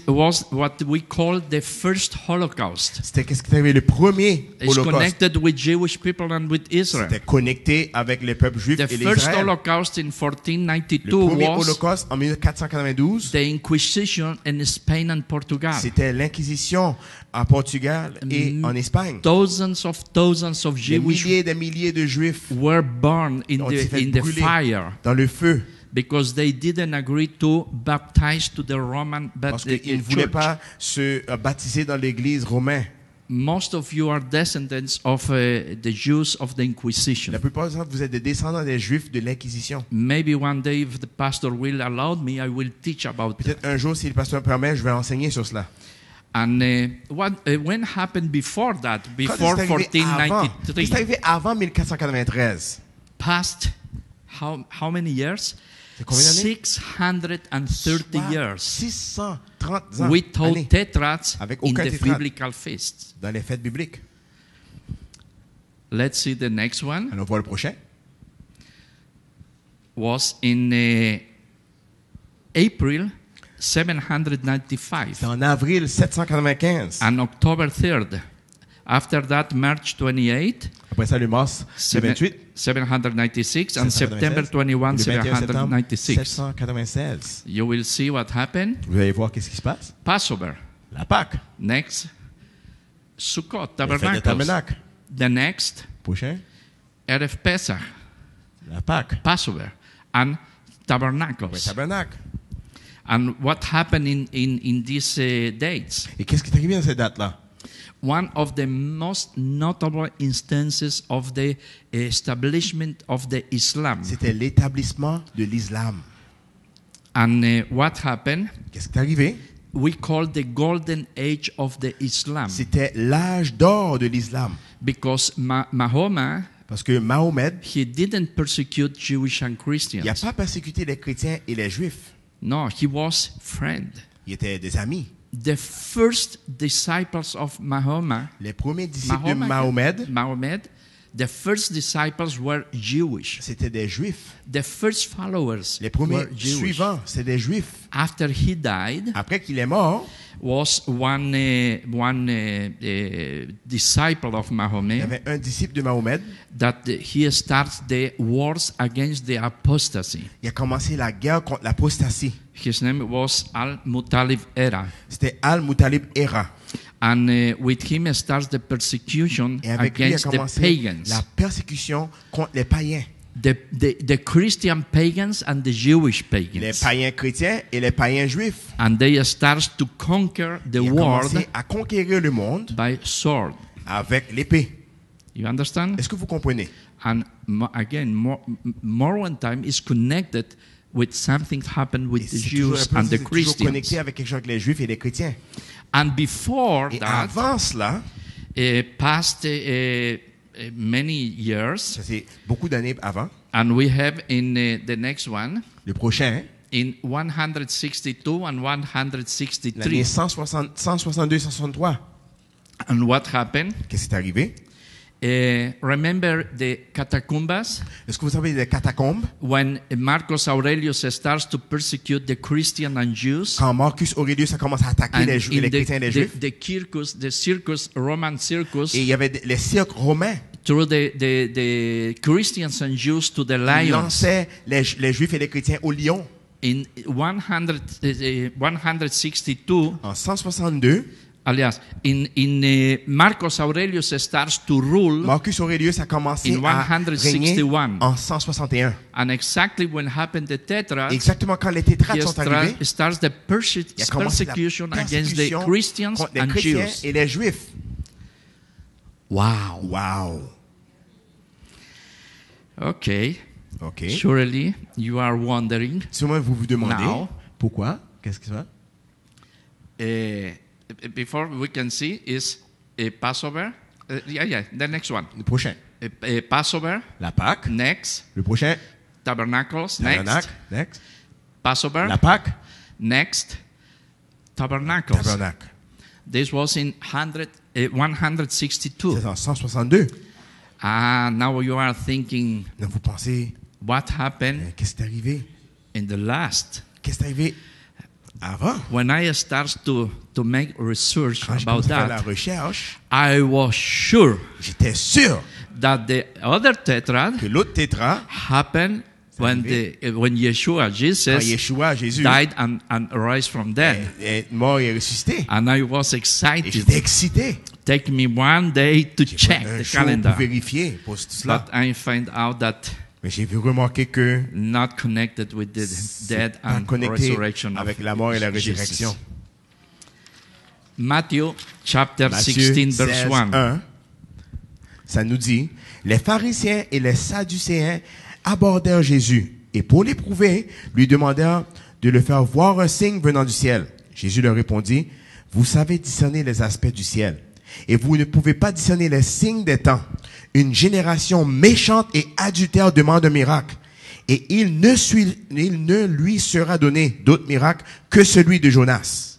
what we call the first Holocaust. C'était qu'est-ce qui est arrivé le premier It's holocauste? connected with Jewish people and with Israel. C'était connecté avec les peuples juifs The et first l'Israël. Holocaust in Le 1492 premier was holocauste en 1492, the Inquisition in Spain and Portugal. c'était l'Inquisition en Portugal et en Espagne. Thousands of Des Jewish milliers de juifs were burned in ont été the brûlés fire dans le feu because they didn't agree to baptize to the Roman parce qu'ils ne voulaient Church. pas se baptiser dans l'église romaine. Most of you are descendants of the Jews of the Inquisition. La plupart d'entre vous êtes des descendants des juifs de l'Inquisition. Maybe one day, if the pastor will allow me, I will teach about it. Peut-être un jour, si le pasteur permet, je vais enseigner sur cela. And when happened before that, Quand before c'est arrivé avant? 1493, Qu'est-ce qui est arrivé avant 1493? past how many years? C'est combien d'années? 630 years 630 ans without années, tetrads Avec in aucun the tétrade. biblical feasts. dans les fêtes bibliques. Let's see the next one. Alors, on voit le prochain. Was in April 795 C'est en avril 795. and October 3rd. After that, March 28, Après ça, le mars, le 28. 796, and September 796. 21, Le 21 septembre 796. 796. You will see what happened. Vous allez voir qu'est-ce qui se passe. Passover. La Pâque. Next, Sukkot, La fête des Tabernacles. tabernacles. The next, Prochain. Erev Pesach, La Pâque. Passover, and Le Tabernacles. tabernacle. And what happened in these dates? Et qu'est-ce qui est arrivé dans cette date-là? One of the most notable instances of the establishment of the Islam. C'était l'établissement de l'islam. And what happened? Qu'est-ce qui est arrivé? We call the golden age of the Islam C'était l'âge d'or de l'islam. because Mahomet, Parce que Mahomet, he didn't persecute Jewish and il n'a Christians. pas persécuté les chrétiens et les juifs. No, he was friend. Ils étaient des amis. The first disciples of Mahomet, Les premiers disciples de Mahomet, the first disciples were Jewish. c'était des juifs. The first followers Les premiers were Jewish. suivants, c'est des juifs. After he died, Après qu'il est mort, was one disciple of il y Mahomet avait un disciple de Mahomet. that he starts the wars against the apostasy. Il a commencé la guerre contre l'apostasie. His name was Al-Mutalib Era. C'était Al-Mutalib Era. And with him starts the persecution Et avec lui a against the commencé pagans. la persécution contre les païens. The Christian pagans and the Jewish Les pagans. païens chrétiens et les païens juifs. And they start to conquer the Il a world commencé à conquérir le monde by sword. avec l'épée. You understand? Est-ce que vous comprenez? And again, more one time is connected with something happened with Et the c'est toujours, Jews un peu, and c'est the toujours Christians. connecté avec quelque chose avec les Juifs et les chrétiens. And before Et that, avant cela, past many years, ça c'est beaucoup d'années avant, and we have in the next one, le prochain, in 162 and l'année 163. 162-163, And what happened? qu'est-ce qui est arrivé? Remember the catacombs? Est-ce que vous savez les catacombes? When Marcus Aurelius starts to persecute the Christian and Jews, Quand Marcus Aurelius a commencé à attaquer and les in chrétiens et les juifs, the circus, Roman circus, et il y avait les cirques romains, through the Christians and Jews to the ils lions. lançaient les juifs et les chrétiens au lion. In 162, En 162, alias, in Marcus Aurelius starts to rule, Marcus Aurelius a commencé In à régner 161. en 161. and exactly when happened the Tetrarchs, Exactement quand les tétrarques he sont arrivés, starts the il a commencé la persecution against the persécution Christians contre les and chrétiens Jews. et les juifs. Wow. Wow. Okay. OK. Surely you are wondering. Sûrement vous vous demandez Now. pourquoi? Qu'est-ce que c'est? Before we can see is a Passover. Yeah, the next one. Le prochain. A Passover. La Pâque. Next. Le prochain. Tabernacles. Tabernacle. Next. Next. Passover. La Pâque. Next. Tabernacles. Tabernacle. This was in 162. C'est en 162. Now you are thinking, Donc vous pensez, what happened qu'est-ce qui est arrivé? in the last? Qu'est-ce qui est arrivé avant? When I start to make research Quand j'ai about commencé à faire la that, recherche, I was sure j'étais sûr that the other tetrad que l'autre tétra, happened when Yeshua, quand Jesus, Yeshua, Jésus, died and rose from dead. est mort et ressuscité. And I was Et excited. j'étais excité. Take me one day to J'ai check pris un the jour calendar. pour vérifier pour tout cela. But I find out that Mais j'ai vu remarquer que not connected with the death c'est pas and connecté resurrection avec of la mort et la Jesus. résurrection. Matthew chapter Matthieu 16 verse 16, 1. 1, ça nous dit, les pharisiens et les sadducéens abordèrent Jésus et pour l'éprouver, lui demandèrent de le faire voir un signe venant du ciel. Jésus leur répondit, vous savez discerner les aspects du ciel et vous ne pouvez pas discerner les signes des temps. Une génération méchante et adultère demande un miracle et il ne lui sera donné d'autre miracle que celui de Jonas.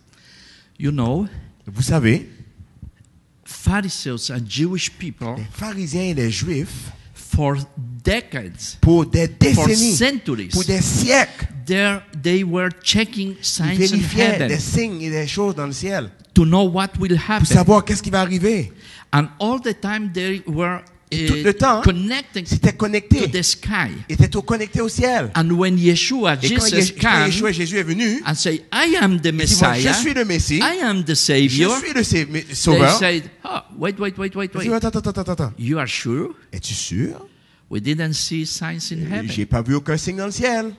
You know, Vous savez, Pharisees and Jewish people les pharisiens et les juifs, for decades, pour des for décennies, centuries, pour des siècles, they were checking ils signs in vérifiaient heaven des signes et des choses dans le ciel to know what will pour happen. savoir qu'est-ce qui va arriver. And all the time they were tout le temps, connecting C'était to connecté, the sky. ils étaient tout connectés au ciel. And when Yeshua, Et quand Jesus quand came Yeshua et Jésus est venu, and say, I am the il dit, moi, Messiah, je suis le Messie, I am the je Savior, suis le they sauveur. said, oh, wait. Il dit, attends. You are sure? Es-tu sûr? We didn't see signs in heaven. J'ai pas vu aucun signe dans le ciel.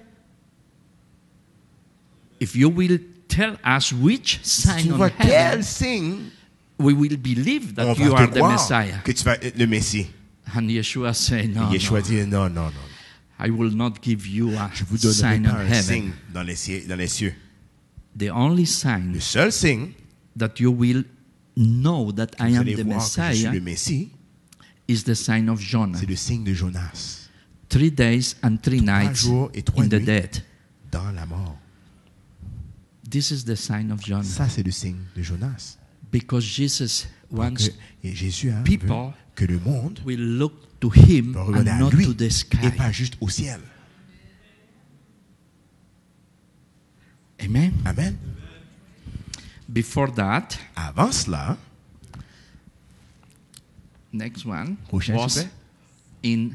If you will tell us which Si sign tu on vois quel heaven, signe, we will believe on that you va are te the croire Messiah. que tu vas être le Messie. And Yeshua said, no, Et Yeshua no, dit, non. I will not give you a Je vous donnerai sign pas on un heaven. signe dans les cieux. The only sign Le seul signe, that you will know that I vous am allez the voir que je suis Messiah le Messie, is the sign of Jonah. c'est le signe de Jonas. 3 days and 3 nights jours et 3 in the nuits. dead. Dans la mort. This is the sign of Jonah. Ça, c'est le signe de Jonas. Because Jesus wants Et Jésus veut people que le monde will look to him va and regarder à not lui to the et sky. pas juste au ciel. Amen. Amen. Before that, Avant cela, next one Prochain, s'il was vous plaît. in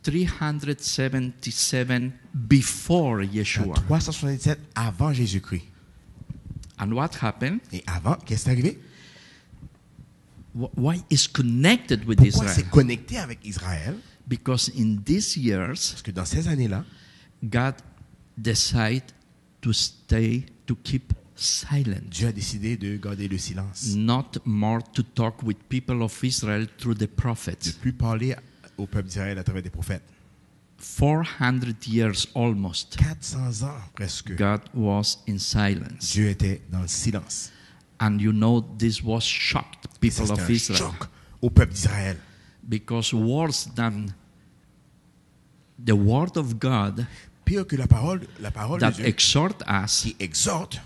377 before Yeshua. 377 avant Jésus-Christ. And what happened? Et avant, qu'est-ce qui est arrivé? Why is connected with Pourquoi Israel? c'est connecté avec Israël? Because in these years, Parce que dans ces années-là, God decided to keep silent. Dieu a décidé de garder le silence. Not more to talk with people of Israel through the De prophets. plus parler au peuple d'Israël à travers des prophètes. 400 years almost, 400 ans presque, God was in silence. Dieu était dans le silence. And you know, this was shocked Et ça, people c'était of un Israel, choc au peuple d'Israël. because worse than the word of God Pire que la parole de that Dieu exhort us, qui exhorte.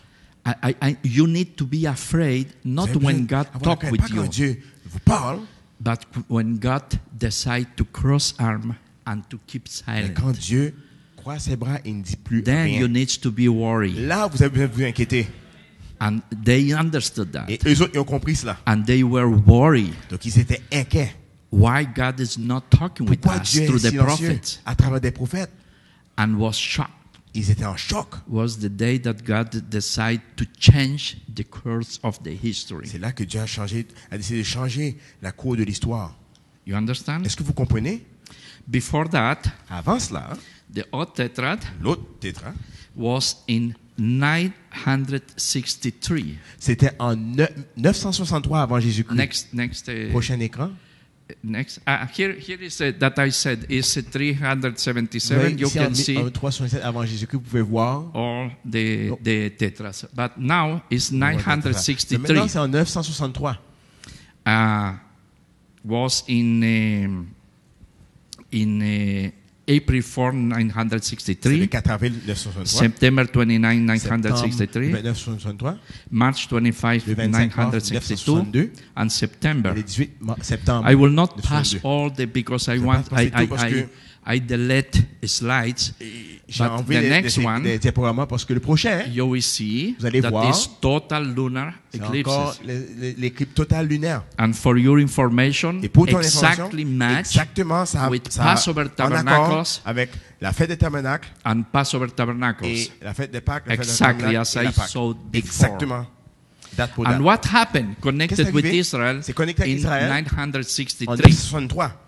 you need to be afraid not Vous avez when besoin God d'avoir talk la crainte, with pas quand you, Dieu vous parle, but when God decide to cross arm and to keep mais silent. quand Dieu croise ses bras et ne dit plus Then you rien. need to be worried. Là, vous avez besoin de vous inquiéter. And they understood that. Et eux autres, ils ont compris cela. And they were worried. Donc, ils étaient inquiets. Why God is not talking with Pourquoi us Dieu through est the silencieux prophets? à travers des prophètes? And was shocked. Ils étaient en choc. Was the day that God decided to change the course of the history. C'est là que Dieu a décidé de changer la cour de l'histoire. You understand? Est-ce que vous comprenez? Before that, Avant cela, the odd tetrad l'autre tétra, was in 963. c'était en 963 avant Jésus-Christ. Next, Prochain écran. next. Here is that I said is 377. Ouais, You ici, can see en 367 avant Jésus-Christ, vous pouvez voir. all the tetras. But now it's Mais maintenant, 963. c'est en 963. Was in April 4, C'est le 963. 4 avril 963. September 29, Septembre 963. 963. March 25, Le 25 mars 962. 1962. And September. Et le 18 septembre. I will not pass 962. all the because I vais want pas passer tout parce que- I delete slides. J'ai But enlevé the next one, des diaporamas parce que le prochain, you will see Vous allez that voir, is total lunar c'est encore eclipses. l'éclipse totale lunaire. And for your information, Et pour ton information, exactly match exactement ça, with ça Passover en accord Tabernacles avec la fête des tabernacles and Passover Tabernacles. et la fête des Pâques, la fête des Exactly tabernacles as et la I Pâque. saw before. Exactement. Date pour date. And what happened Qu'est-ce connected qui est with arrivé? Israel C'est connecté avec in Israël en 963? 963.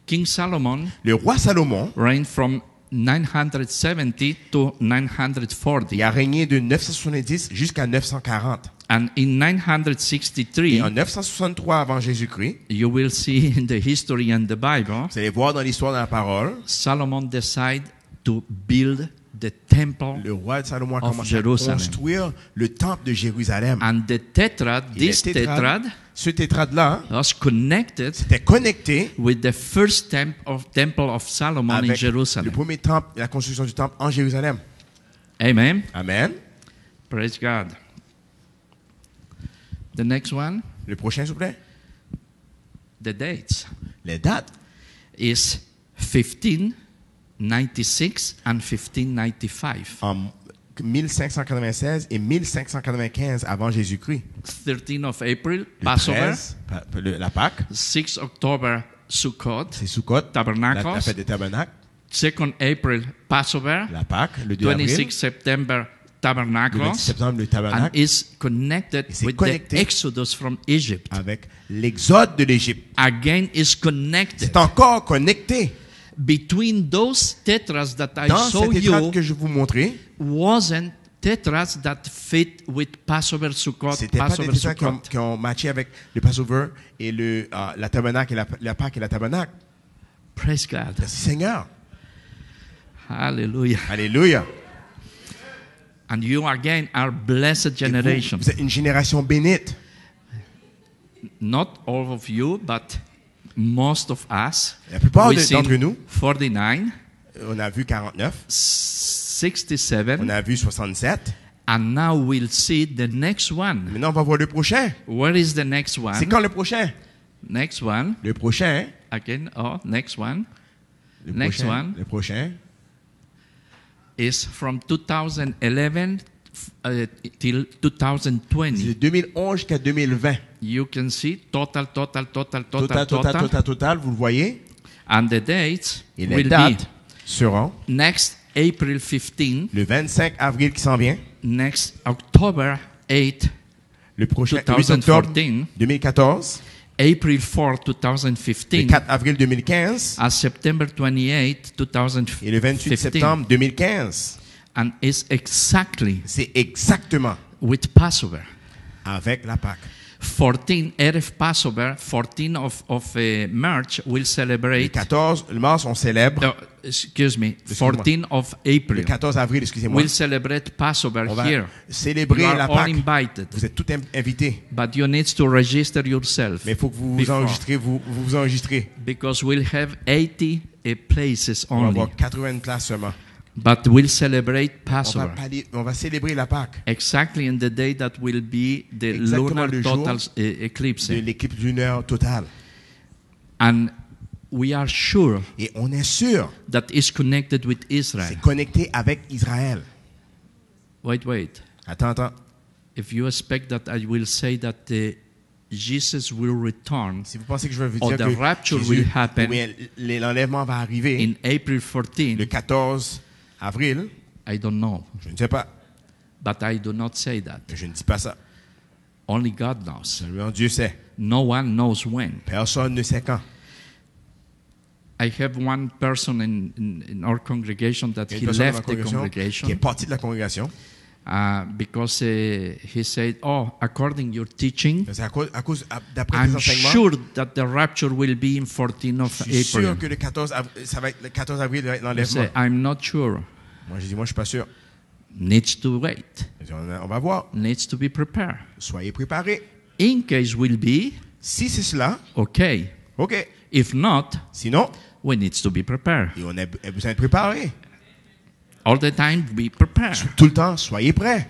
King Solomon Le roi Salomon, reigned from 970 to 940. il a régné de 970 jusqu'à 940. And in Et 963, en 963 avant Jésus-Christ, you will see in the history and the Bible, vous allez voir dans l'histoire de la parole, Solomon decided to build the temple. le roi Salomon a Of commencé à Jerusalem. construire le temple de Jérusalem. And the tetrad, Et le this tetrad, ce tétrade-là, was connected était connecté with the first temple of Solomon in avec le Jerusalem. premier temple, la construction du temple en Jérusalem. Amen. Amen. Praise God. The next one, Le prochain, s'il vous plaît. the dates, Les dates. is 1596 and 1595. En 1596 et 1595 avant Jésus-Christ. 13 of April, Le Passover. 13, la Pâque, 6 October, Sukkot. c'est Sukkot, Tabernacles. la fête des tabernacles. 2nd April, Passover. La Pâque, le 2 avril. 26 September, Le 26 Tabernacles. septembre, le And tabernacle, is connected Et c'est with connecté. the Exodus from Egypt. avec l'exode de l'Égypte. Again, is connected. C'est encore connecté. Between those tetras that I Dans saw cette étrade you que je vous montrais, wasn't tetras that fit with Passover Sukkot, c'était pas des Passover tétrades Sukkot. qui ont matché avec le Passover et la tabernacle et la Pâque et la tabernacle. Praise God. Merci Seigneur. Hallelujah. Alléluia. And you again are blessed Et generation. vous êtes une génération bénite. Not all of you, but most of us. La plupart We've d'entre seen nous, 49, on a vu 49, 67, on a vu 67. and now we'll see the next one. Maintenant, on va voir le prochain. Where is the next C'est one? quand le prochain? Next one. Le prochain. Again, next one Le Next prochain, one. Le prochain. is from 2011 till C'est 2020. de 2011 jusqu'à 2020. You can see total. Total, vous le voyez. And the dates Et les will dates seront be next April 15, le 25 avril qui s'en vient, next October 8, le prochain 8 octobre 2014, 2014, April 4, le 2015, 4 avril 2015 and September 28, et le 28 2015. septembre 2015. And it's exactly C'est exactement with Passover. avec la Pâque. 14 Erev Passover, 14 of March, we'll Le celebrate. 14 mars, on célèbre. Excuse me, 14 of Le April, 14 avril, excusez-moi. we'll celebrate Passover On va here. célébrer You are la all Pâque. invited, Vous êtes tous invités. but you need to register yourself Mais il faut que vous vous before, enregistrez. Vous vous enregistrez. because we'll have 80 places On va only, avoir 80 places seulement. but we'll celebrate On va, Passover on va célébrer la Pâque exactly in the day that will be the Exactement lunar le jour total eclipse, de l'éclipse lunaire totale. and we are sure Et on est sûr, that is connected with Israel. c'est connecté avec Israël. Wait. Attends. If you expect that I will say that Jesus will return Si vous pensez que je vais vous or dire the que rapture Jésus, will ou happen bien l'enlèvement va arriver in April le 14, 14 avril, I don't know. je ne sais pas. But I do not say that. Je ne dis pas ça. Only God knows. Seulement Dieu sait. No one knows when. Personne ne sait quand. I have one person in our congregation that Il y a he une personne dans ma left the congrégation qui est congregation partie de la congrégation. because he said, "Oh, according your teaching, C'est d'après tes I'm enseignements, sure that the rapture will be in 14 of je suis sûr April." que le 14 avril, ça va être le 14 avril va être I l'enlèvement. say, "I'm not sure. Moi, je dis, moi, je suis pas sûr. Needs to wait. Je dis, on va voir. Needs to be prepared. Soyez préparés. In case will be Si c'est cela, okay. OK. If not, Sinon, we need to be prepared. on a besoin de préparer. All the time, be prepared." Tout le temps, soyez prêts.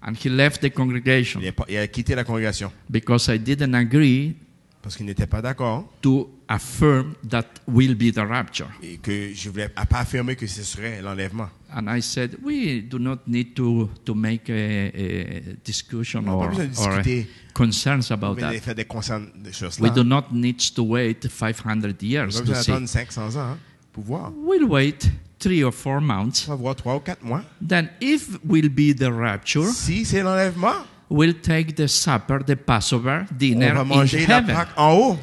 And he left the congregation Il a quitté la congrégation because I didn't agree parce qu'il n'était pas d'accord to affirm that will be the rapture. et que je voulais pas affirmer que ce serait l'enlèvement. And I said, we do not need to make a discussion On n'a pas besoin de or discuter. concerns On about va that. faire des concerns sur We cela. do not need to wait 500 On n'a years pas to besoin see. d'attendre 500 ans hein, pour voir. We'll wait 3 or 4 months. On va voir 3 ou 4 mois. Then if will be the rapture, Si c'est l'enlèvement, we'll take the supper, the Passover dinner on va in manger la heaven. Pâque en haut.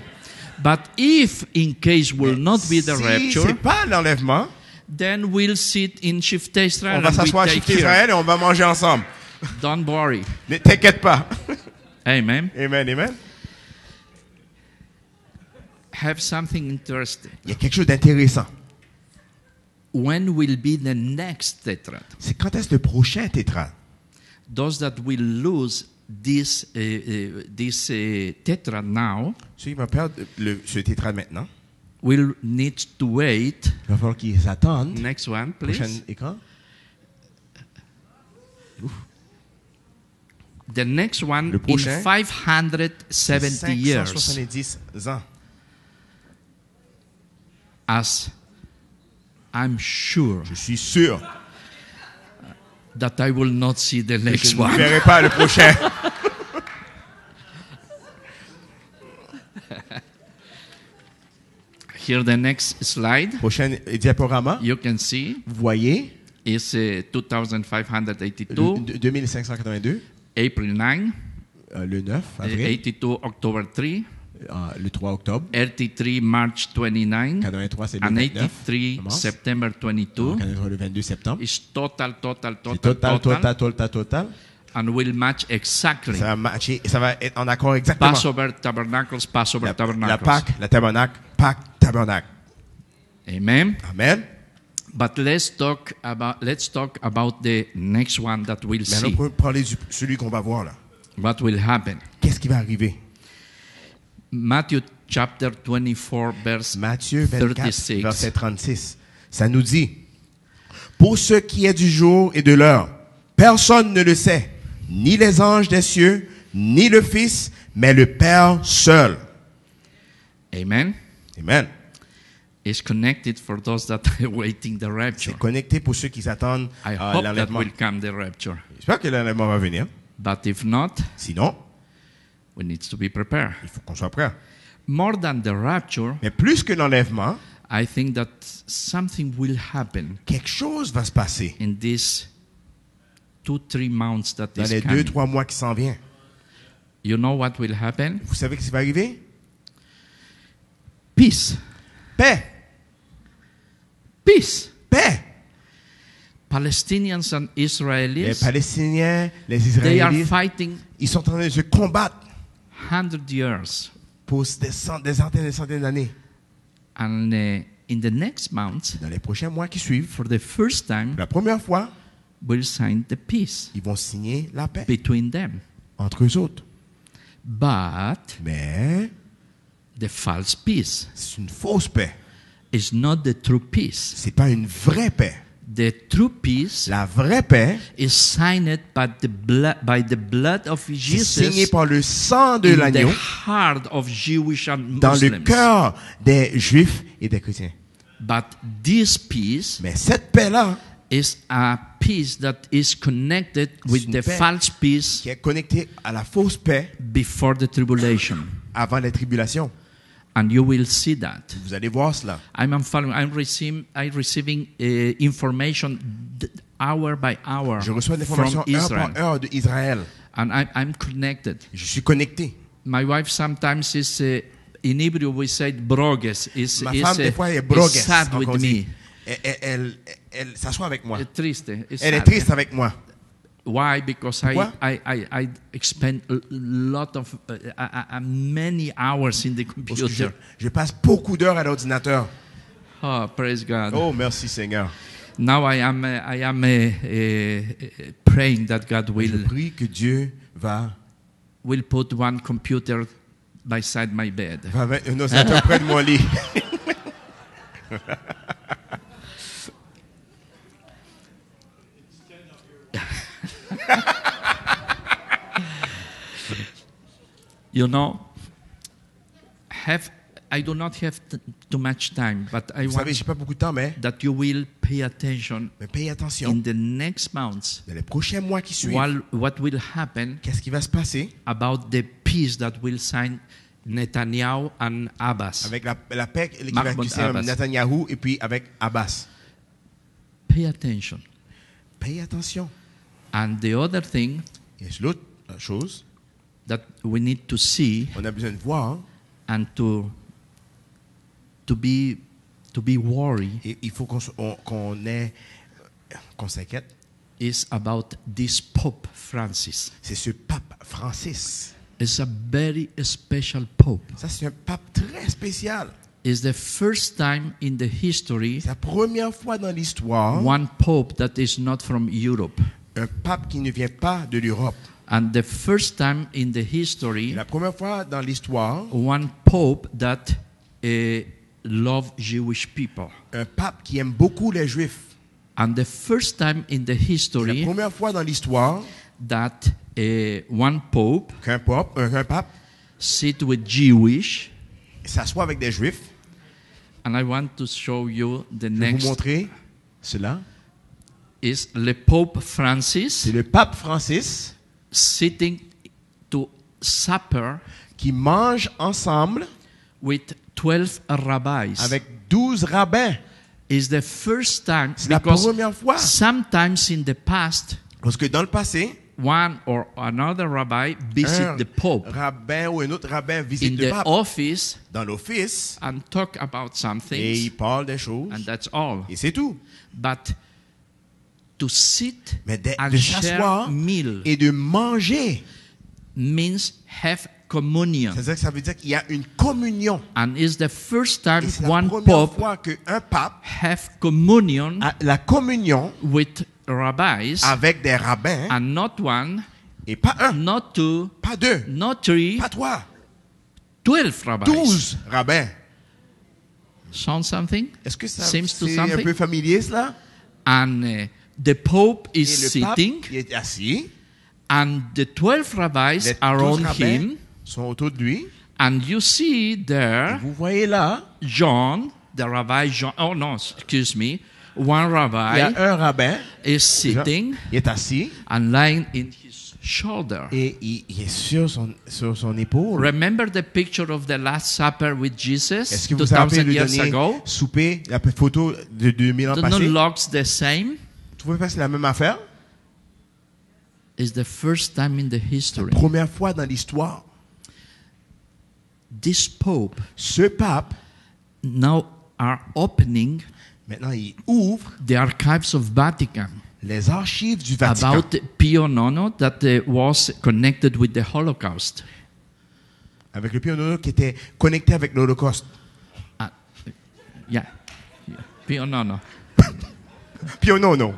But if in case will not be the Si rapture, c'est pas l'enlèvement, then we'll sit in Shift on Israel va and we s'asseoir à take Shift here. Israël et on va manger ensemble. Don't worry. Ne t'inquiète pas. Amen. Amen, amen. Have something interesting. Il y a quelque chose d'intéressant. When will be the next tetrad? C'est quand est-ce le prochain tétrade? Those that will lose this tetrad now Ceux qui vont perdre ce tétrade maintenant, will need to wait. il va falloir qu'ils attendent. Next one, Prochain please. écran. The next one Le in prochain, 570 years, 570 ans. as I'm sure Je suis sûr that I will not see the que next je ne one. verrai pas le prochain. Here, the next slide, Prochain diaporama. you can see Vous voyez, is 2582, 2582, April 9, le 9 avril, 82 October 3, le 3 octobre, 83 March 29, 83 c'est le and 29, 83 mars. September 22 83 le 22 septembre. is total, C'est total. and will match exactly Ça va matcher, ça va être en accord exactement. Passover Tabernacles, Passover La Tabernacles. Pâque, la tabernacle, Pâque, tabernacle. Amen. Amen. But let's talk about the next one that we'll Maintenant, see. pour parler de celui qu'on va voir là. What will happen? Qu'est-ce qui va arriver? Matthew chapter 24 verse Matthieu 24, 36. verset 36. Ça nous dit, pour ce qui est du jour et de l'heure, personne ne le sait, ni les anges des cieux, ni le Fils, mais le Père seul. Amen. Amen. Is connected for those that are waiting the rapture. C'est connecté pour ceux qui attendent I hope that l'enlèvement. will come the rapture. J'espère que l'enlèvement va venir. But if not, Sinon, we need to be prepared. il faut qu'on soit prêt. More than the rapture, Mais plus que l'enlèvement, I think that something will happen quelque chose va se passer in these 2-3 months that dans is les coming. 2-3 mois qui s'en viennent. You know what will happen? Vous savez ce qui va arriver? Peace. Paix. Peace. Paix. Palestinians and Les Israelis, Palestiniens, les they are Israélites, fighting ils sont en train de se combattre 100 years. pour des centaines et des centaines d'années. And in the next month, Dans les prochains mois qui suivent, for the first time, la première fois, we'll sign the peace ils vont signer la paix between them. entre eux autres. But Mais the false peace c'est une fausse paix. is not the true peace. C'est pas une vraie paix. The true peace La vraie paix, is signed by the blood of c'est signé Jesus par le sang de in the l'agneau heart of Jewish and dans le Muslims. cœur des Juifs et des chrétiens. But this peace Mais cette paix-là, is a peace that is connected with une the paix false peace qui est connectée à la fausse paix before the tribulation. avant les tribulations. And you will see that. Vous allez voir cela. I'm receiving information hour by hour Je reçois des from informations heure Israel. par heure d'Israël. And I'm connected. Je suis connecté. My wife sometimes is, in Hebrew we say broges, Ma femme, des fois, elle est brogues. is sad donc with on dit. me. Elle s'assoit avec moi. Triste. Elle est sad. triste avec moi. Why? Because Pourquoi? I spend a lot of many hours in the Parce que computer. je passe beaucoup d'heures à l'ordinateur. Oh, praise God! Oh, merci Seigneur. Now I am praying that God Je will prie que Dieu will put one computer beside my bed. va mettre un ordinateur près de mon lit. You know, I do not have too much time, but I Vous want savez, j'ai pas beaucoup de temps, mais that you will pay attention payez attention. in the next months. Dans les prochains mois qui suivent, What will happen qu'est-ce qui va se passer about the peace that will sign Netanyahu and Abbas? avec la paix qui Mahmoud va Abbas. Netanyahou et puis avec Abbas? Pay attention. Payez attention. And the other thing Et l'autre chose, that we need to see on a besoin de voir, and to be worried et il faut qu'on s'inquiète, is about this Pope Francis. c'est ce pape Francis. It's a very special Pope. Ça, c'est un pape très spécial. It's the first time in the history C'est la première fois dans l'histoire, one Pope that is not from Europe. un pape qui ne vient pas de l'Europe. And the first time in the Et history la première fois dans l'histoire, one Pope that love Jewish people. un pape qui aime beaucoup les Juifs. And the first time in the C'est la history première fois dans l'histoire that one Pope qu'un pape sit with Jewish. s'assoit avec des Juifs. And I want to show you the Je vais vous next montrer cela. is le Pope Francis C'est le pape Francis sitting to supper qui mange ensemble with 12 rabbis. avec 12 rabbins. Is the first time C'est la because première fois. sometimes in the past Parce que dans le passé, one or another rabbi visit un the Pope rabbin ou un autre rabbin in visite le the pape office dans l'office and talk about some et things il parle des choses and that's all. et c'est tout. But to sit Mais and de share s'asseoir meal et de manger, means have communion. c'est-à-dire que ça veut dire qu'il y a une communion. And it's the first time Et c'est la one première Pope fois qu'un pape have communion a la communion with rabbis avec des rabbins and not one, et pas un, not two, pas deux, not three, pas trois, 12 rabbis. 12 rabbins. Sound something? Est-ce que ça Seems to c'est un something? peu familier cela? And the Pope is Et le pape sitting il est assis, and the 12 rabbis les are 12 on rabbins him sont autour de lui. and you see there Vous voyez là, John, the rabbi John, oh no, excuse me, one il y a rabbi un rabbin, is sitting il est assis and lying in his shoulder. et il est sur son épaule. Remember the picture of the Last Supper with Jesus Est-ce que vous vous rappelez 2000 le years dernier ago? souper, la photo de 2000 ans Do not passés? looks the same. Tu pouvez faire c'est la même affaire? It's the first time in the history. Première fois dans l'histoire, This Pope ce pape, now are opening maintenant il ouvre the archives of Vatican les archives du Vatican about Pio IX that was connected with the Holocaust. Avec le Pio Nono qui était connecté avec l'Holocauste. Yeah. Pio Nono. Pio Nono.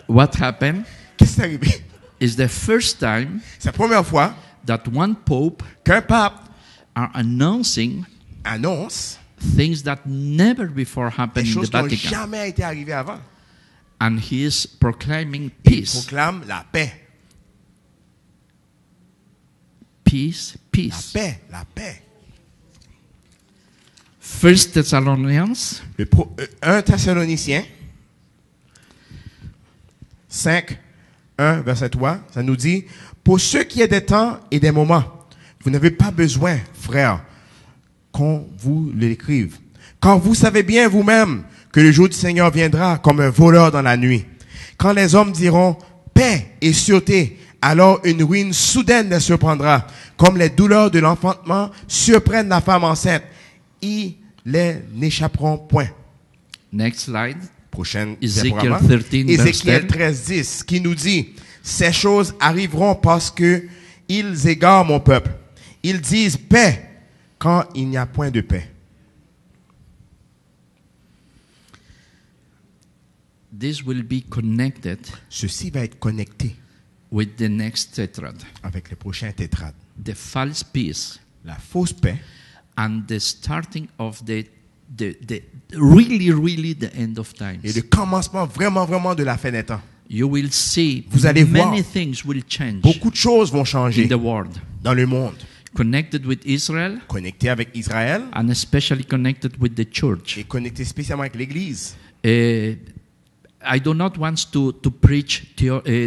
What happened Qu'est-ce qui est arrivé? is the first time C'est la première fois that one pope qu'un pape are announcing annonce things that never before des happened in the choses qui n'ont Vatican. jamais été arrivées avant. And he is proclaiming Il peace. proclame la paix. Peace, La peace. paix, la paix. First Thessalonians 1 Thessaloniciens 5, 1, verset 3, ça nous dit, pour ce qui est des temps et des moments, vous n'avez pas besoin, frères, qu'on vous l'écrive. Car vous savez bien vous-même que le jour du Seigneur viendra comme un voleur dans la nuit. Quand les hommes diront paix et sûreté, alors une ruine soudaine les surprendra, comme les douleurs de l'enfantement surprennent la femme enceinte. Ils n'échapperont point. Next slide. Prochaine Ézéchiel diaporama. 13, Ézéchiel verse 13, 10, qui nous dit, ces choses arriveront parce que ils égarent mon peuple. Ils disent paix quand il n'y a point de paix. This will be connected Ceci va être connecté with the next tetrad. avec les prochains tétrades. The false peace La fausse paix and the starting of the really the end of times. et le commencement vraiment de la fin des temps. You will see Vous allez voir. many things will change Beaucoup de choses vont in changer the world. dans le monde. Connected with Israel Connecté avec Israël and especially connected with the church. et connecté spécialement avec l'Église. I do not want to preach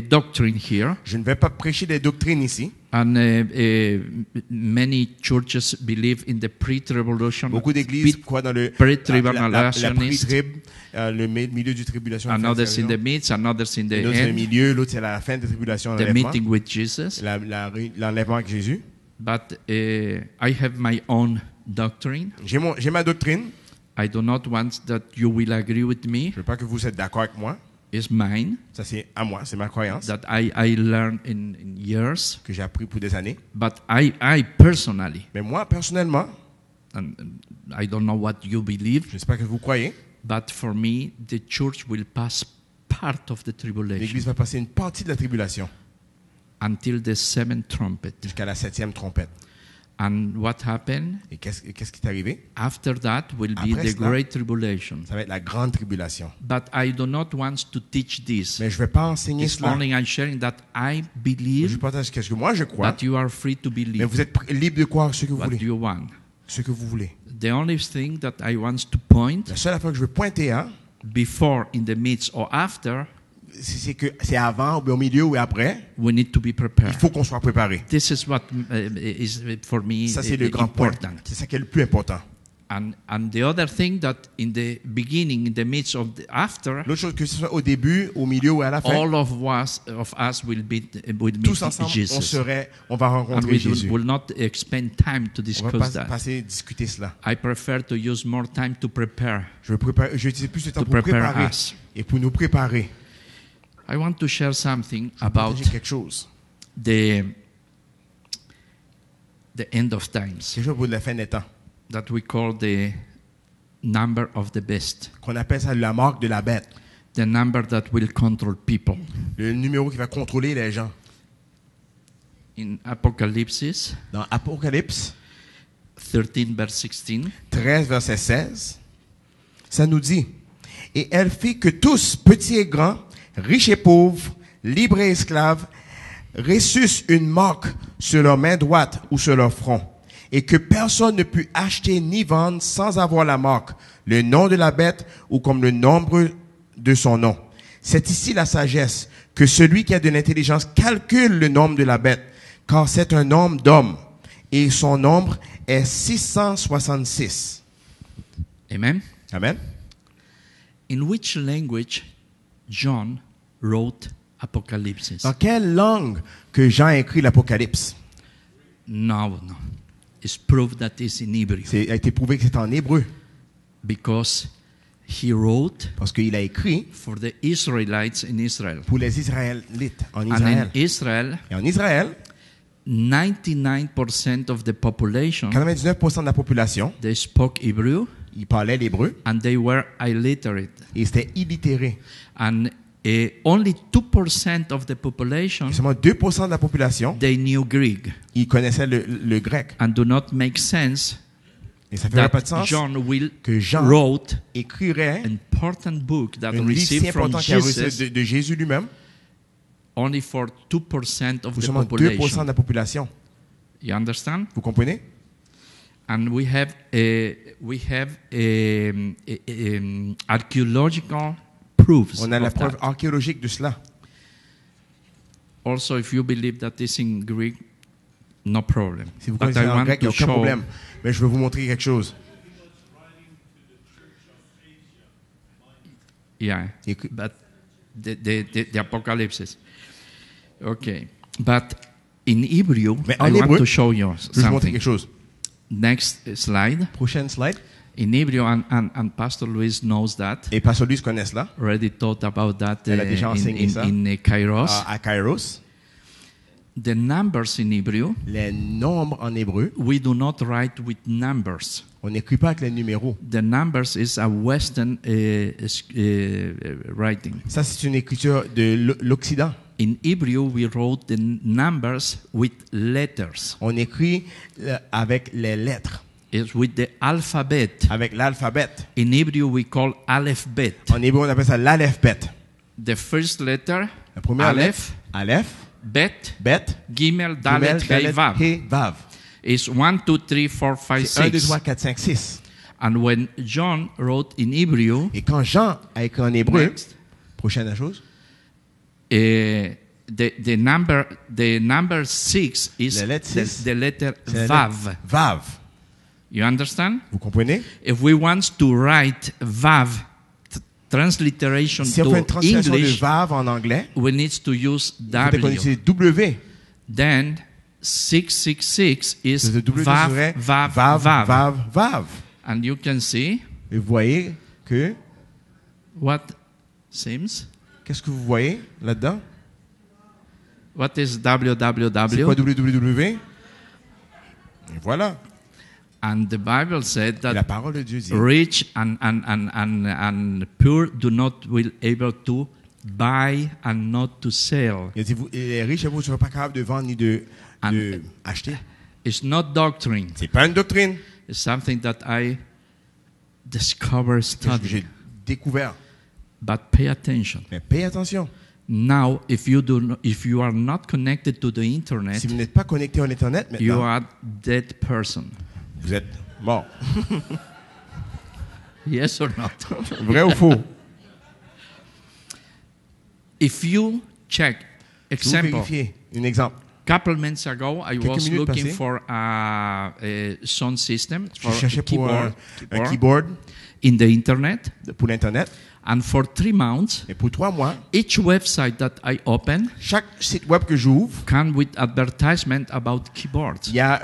doctrine here, Je ne vais pas prêcher des doctrines ici. and many churches believe in the pre-tribulation, Beaucoup d'églises croient dans le pre-tribulationist, pré-trib, le milieu du tribulation. and others in the midst, and others in the L'autre c'est le end, milieu, l'autre c'est la fin de la tribulation, the l'enlèvement. meeting with Jesus. L'enlèvement avec Jésus. But I have my own doctrine. J'ai ma doctrine. I do not want that you will agree with me. Je ne veux pas que vous êtes d'accord avec moi. It's mine Ça c'est à moi, c'est ma croyance that I learned in years. que j'ai appris pour des années. But I personally, Mais moi personnellement, and I don't know what you believe, je ne sais pas que vous croyez, but for me, the church will pass part of the tribulation l'Église va passer une partie de la tribulation until the seventh trumpet. jusqu'à la 7e trompette. And what happened Et qu'est-ce qui est arrivé? after that will be Après the cela, great tribulation. Ça va être la grande tribulation. But I do not want to teach this. Mais je ne vais pas enseigner It's cela. only I'm sharing that I Je believe partage ce que moi je crois. that you are free to Mais believe vous êtes libre de croire ce que vous what voulez. you want. Ce que vous voulez. The only thing that I want to point La seule affaire que je veux pointer, before, in the midst, or after, c'est que c'est avant, ou bien au milieu ou après, we need to be il prepared. faut qu'on soit préparé. This is what is for me Ça, c'est le grand point. important. C'est ça qui est le plus important. And the other thing that in the beginning, in the midst of the after, L'autre chose, que ce soit au début, au milieu ou à la fin, all of us will meet tous ensemble, Jesus. on va And rencontrer we Jésus. will not spend time to On va discuss that. passer discuter cela. I prefer to use more time to prepare. Je vais utiliser plus de temps To pour prepare préparer us. et pour nous préparer. I want to share something about Partager quelque chose. the end of times Quelque chose pour la fin des temps. that we call the number of the beast, Qu'on appelle ça la marque de la bête. the number that will control people. Le numéro qui va contrôler les gens. In Apocalypse Dans Apocalypse 13, verse 16, 13, verset 16, ça nous dit, « Et elle fit que tous, petits et grands, riches et pauvres, libres et esclaves, reçussent une marque sur leur main droite ou sur leur front, et que personne ne put acheter ni vendre sans avoir la marque, le nom de la bête ou comme le nombre de son nom. C'est ici la sagesse, que celui qui a de l'intelligence calcule le nombre de la bête, car c'est un nombre d'homme, et son nombre est 666. Amen. Amen. In which language John wrote Apocalypse? Dans quelle langue que Jean a écrit l'Apocalypse? No. It's proved that it's in Hebrew A été prouvé que c'est en hébreu. because He wrote Parce qu'il a écrit for the Israelites in Israel. pour les Israélites en And in Israël. Israel, Et en Israël, 99% of the population, 99% de la population, they spoke Hebrew ils parlaient l'hébreu and they were illiterate. et ils étaient illitérés. And only 2% of the population, Et seulement 2% de la population, they knew Greek. ils connaissaient le grec. And do not make sense Et ça ne fait pas de that sens John will que Jean wrote écrirait important book that un livre si received from important qu'il a reçu Jesus de Jésus lui-même only for 2% of pour the seulement 2% de population. la population. You understand? Vous comprenez? And we have archaeological proofs On a la of preuve that. archéologique de cela. Also, if you believe that is in Greek, no problem. Si vous But connaissez I en want grec, il n'y a to aucun show problème. Mais je veux vous montrer quelque chose. Yeah, Il écrit- but the Apocalypse. Okay, but in Hebrew, Mais I en want hébreu, to show you Je vais vous montrer something. quelque chose. Next slide. Prochaine slide. In Hebrew, and Pastor Luis knows that. Et Pasteur Luis connaît cela Already thought about that Elle a déjà enseigné ça. in Kairos. à Kairos. The numbers in Hebrew, Les nombres en hébreu, we do not write with numbers. on n'écrit pas avec les numéros. The numbers is a Western writing. Ça, c'est une écriture de l'Occident. In Hebrew, we wrote the numbers with letters. On écrit avec les lettres, It's with the alphabet. avec l'alphabet. In Hebrew, we call Aleph Bet. En hébreu, on appelle ça l'alphabet. The first letter, La première Aleph, lettre, Aleph, Bet, Bet, Gimel, Gimel, Dalet, Hey, Dalet, Vav. He, Vav. It's 1, 2, 3, 4, 5, C'est 1, 2, 6. 3, 4, 5, 6. And when John wrote in Hebrew, Et quand Jean a écrit en hébreu, Next. prochaine chose, the number 6 is La lettre the, 6, the letter c'est la Vav. lettre Vav. You understand? Vous comprenez? If we want to write Vav transliteration Si on fait une to translation de English, Vav en anglais, we need to use il faut qu'on W. utilise W. Then 666 is C'est le W Vav, serait Vav, Vav, Vav. Vav, Vav. And you can see Et vous voyez que, what seems. qu'est-ce que vous voyez là-dedans? What is C'est quoi www? www? Et voilà. And the Bible said Et la that parole de Dieu dit, rich and poor do not will able to buy and not to sell. il a dit, les riches, vous ne serez pas capables de vendre ni de And- acheter. It's not doctrine. C'est pas une doctrine. It's something that I discover, Que study. j'ai découvert. But pay attention. Mais payez attention. Now, if you are not connected to the internet, Si vous n'êtes pas connecté à l'Internet you maintenant, are dead person. vous êtes mort. Yes or not? Vrai ou faux? If you check, Si vous example, vérifiez, un exemple. couple months ago, I Quelques was minutes looking passées. for a sound system Je for cherchais pour un keyboard keyboard in the internet, pour l'Internet. and for 3 months, Et pour 3 mois, each website that I open chaque site web que j'ouvre, come with advertisement about keyboards. il y a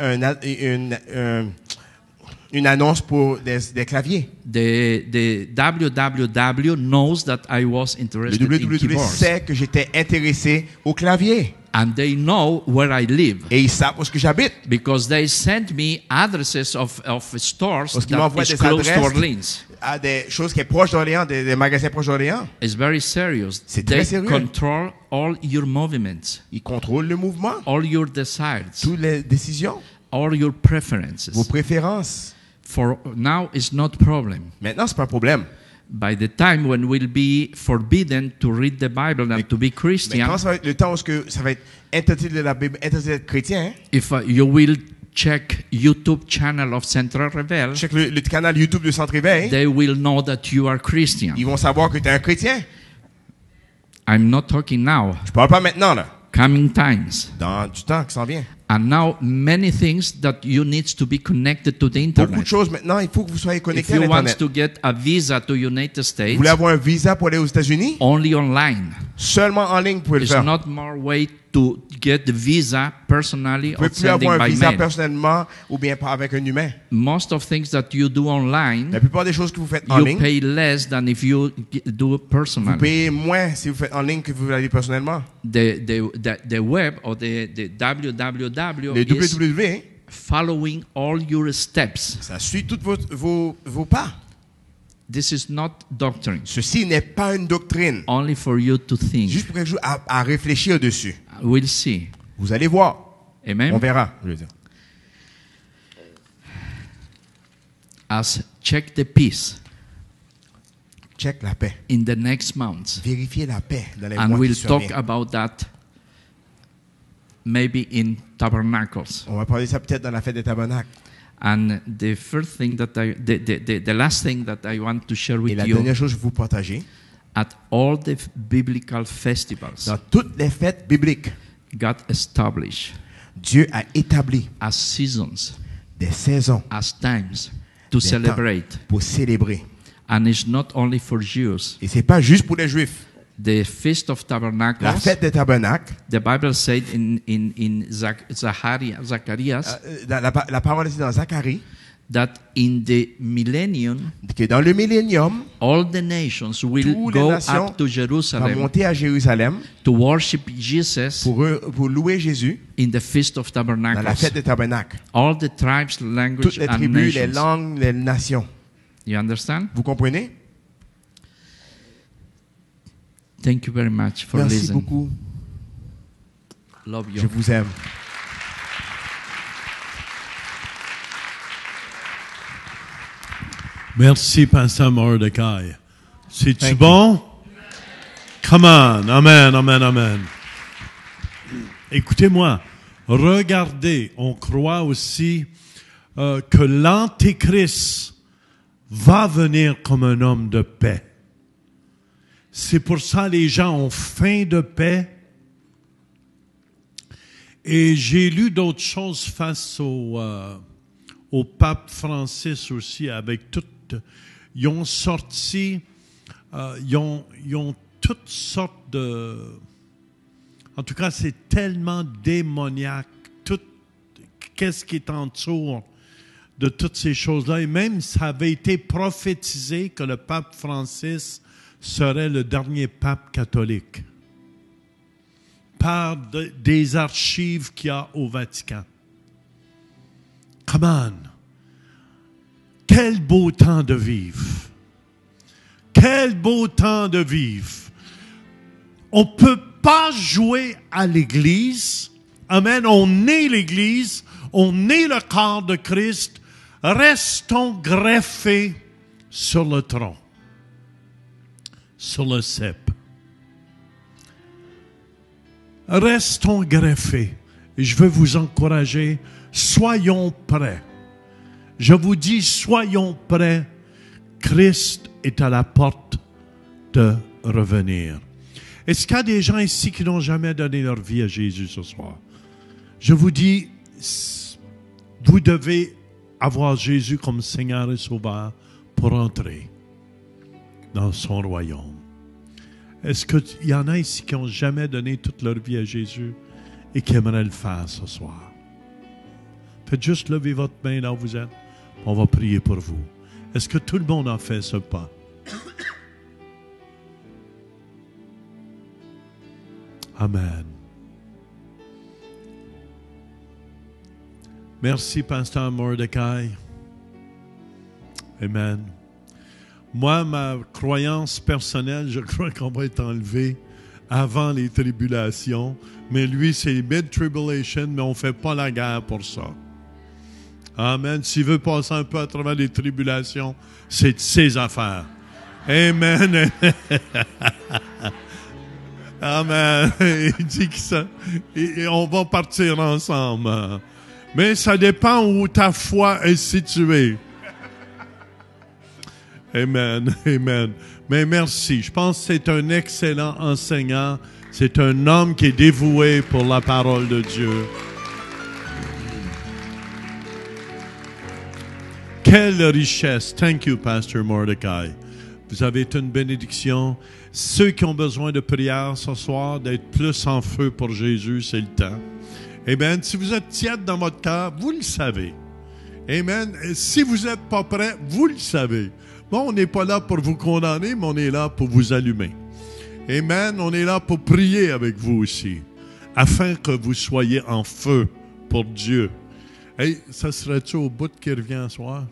une annonce pour des claviers. The www knows that I was Le interested in www keyboards, sait que j'étais intéressé au clavier. and they know where I live Et ils savent où est-ce que j'habite. because they sent me addresses of stores Parce qu'ils that m'envoient is des close to adresses Orleans. à des choses qui sont proches d'Orléans, des magasins proches d'Orléans. It's very serious. C'est They très sérieux. control all your movements, Ils contrôlent le mouvement, all your desires, toutes les décisions, all your preferences. vos préférences. For now, it's not problem. Maintenant, c'est pas un problème. By the time when we'll be forbidden to read the Bible and to be Mais Christian, quand ça va être le temps où ça va être interdit de la Bible, interdit d'être chrétien, if you will check YouTube channel of Central Rebel, check le canal YouTube de Centre Éveil, they will know that you are Christian. ils vont savoir que tu es un chrétien. I'm not talking now. Je parle pas maintenant, là, Coming times. dans du temps qui s'en vient. And now many things that you need to be connected to the Beaucoup de internet. choses maintenant, il faut que vous soyez If connectés à you want l'Internet. to get a visa to United Vous States, voulez avoir un visa pour aller aux États-Unis? only online. Seulement en ligne, vous pouvez le There's faire. not more way to get the visa personally Vous ne or pouvez plus avoir sending un by visa mail. personnellement ou bien pas avec un humain. Most of things that you do La online, plupart des choses que vous faites en you ligne, pay less than if you do it vous personally. payez moins si vous faites en ligne que vous allez personnellement. The web or the www Les is www, following all your steps. ça suit tous vos pas. This is not doctrine, Ceci n'est pas une doctrine. only for you to think. Juste pour quelque chose à réfléchir dessus. We'll see. Vous allez voir. On Amen. verra. Je veux dire. As check the peace Check la paix. in the next months. Vérifiez la paix dans les And mois qui we'll s'en talk viennent. about that maybe in tabernacles. On va parler de ça peut-être dans la fête des tabernacles. And the first thing that the last thing that I want to share Et with la you, dernière chose que je vais vous partager, at all the biblical festivals, dans toutes les fêtes bibliques, God established Dieu a établi as seasons, des saisons as times to Des celebrate. pour célébrer. And it's not only for Jews. Et c'est pas juste pour les Juifs. The Feast of La Tabernacles, fête des tabernacles, the Bible said in Zacharias la parole est dans Zacharie, that in the millennium, que dans le millénium, all the nations will Toutes les go nations up to va Jerusalem monter à Jérusalem to worship Jesus pour louer Jésus in the Feast of dans la Tabernacles. fête des tabernacles. All the tribes, language, Toutes les and tribus, les nations. langues, les nations. You understand? Vous comprenez? Thank you very much for Merci listening. beaucoup. Love you. Je vous aime. Merci, Pasteur Mordecai. C'est-tu Thank you. bon? Come on. Amen, amen, amen. Écoutez-moi. Regardez, on croit aussi que l'Antéchrist va venir comme un homme de paix. C'est pour ça que les gens ont faim de paix. Et j'ai lu d'autres choses face au pape Francis aussi, avec toutes. Ils ont sorti, ils ont toutes sortes de. En tout cas, c'est tellement démoniaque. Tout, qu'est-ce qui est en dessous de toutes ces choses-là. Et même, ça avait été prophétisé que le pape Francis serait le dernier pape catholique par des archives qu'il y a au Vatican. Come on! Quel beau temps de vivre! Quel beau temps de vivre! On ne peut pas jouer à l'Église. Amen. On est l'Église. On est le corps de Christ. Restons greffés sur le tronc, sur le cep. Restons greffés. Et je veux vous encourager. Soyons prêts. Je vous dis, soyons prêts. Christ est à la porte de revenir. Est-ce qu'il y a des gens ici qui n'ont jamais donné leur vie à Jésus ce soir? Je vous dis, vous devez avoir Jésus comme Seigneur et Sauveur pour entrer dans son royaume. Est-ce qu'il y en a ici qui n'ont jamais donné toute leur vie à Jésus et qui aimeraient le faire ce soir? Faites juste lever votre main là où vous êtes. On va prier pour vous. Est-ce que tout le monde a fait ce pas? Amen. Merci, Pasteur Mordecai. Amen. Moi, ma croyance personnelle, je crois qu'on va être enlevé avant les tribulations. Mais lui, c'est mid-tribulation, mais on ne fait pas la guerre pour ça. Amen. S'il veut passer un peu à travers les tribulations, c'est de ses affaires. Amen. Amen. Il dit que ça, et on va partir ensemble. Mais ça dépend où ta foi est située. Amen. Amen. Mais merci. Je pense que c'est un excellent enseignant. C'est un homme qui est dévoué pour la parole de Dieu. Quelle richesse. Thank you, Pastor Mordecai. Vous avez une bénédiction. Ceux qui ont besoin de prière ce soir, d'être plus en feu pour Jésus, c'est le temps. Amen. Si vous êtes tiède dans votre cœur, vous le savez. Amen. Si vous n'êtes pas prêt, vous le savez. Bon, on n'est pas là pour vous condamner, mais on est là pour vous allumer. Amen. On est là pour prier avec vous aussi, afin que vous soyez en feu pour Dieu. Hey, ça serait-tu au bout qui revient ce soir?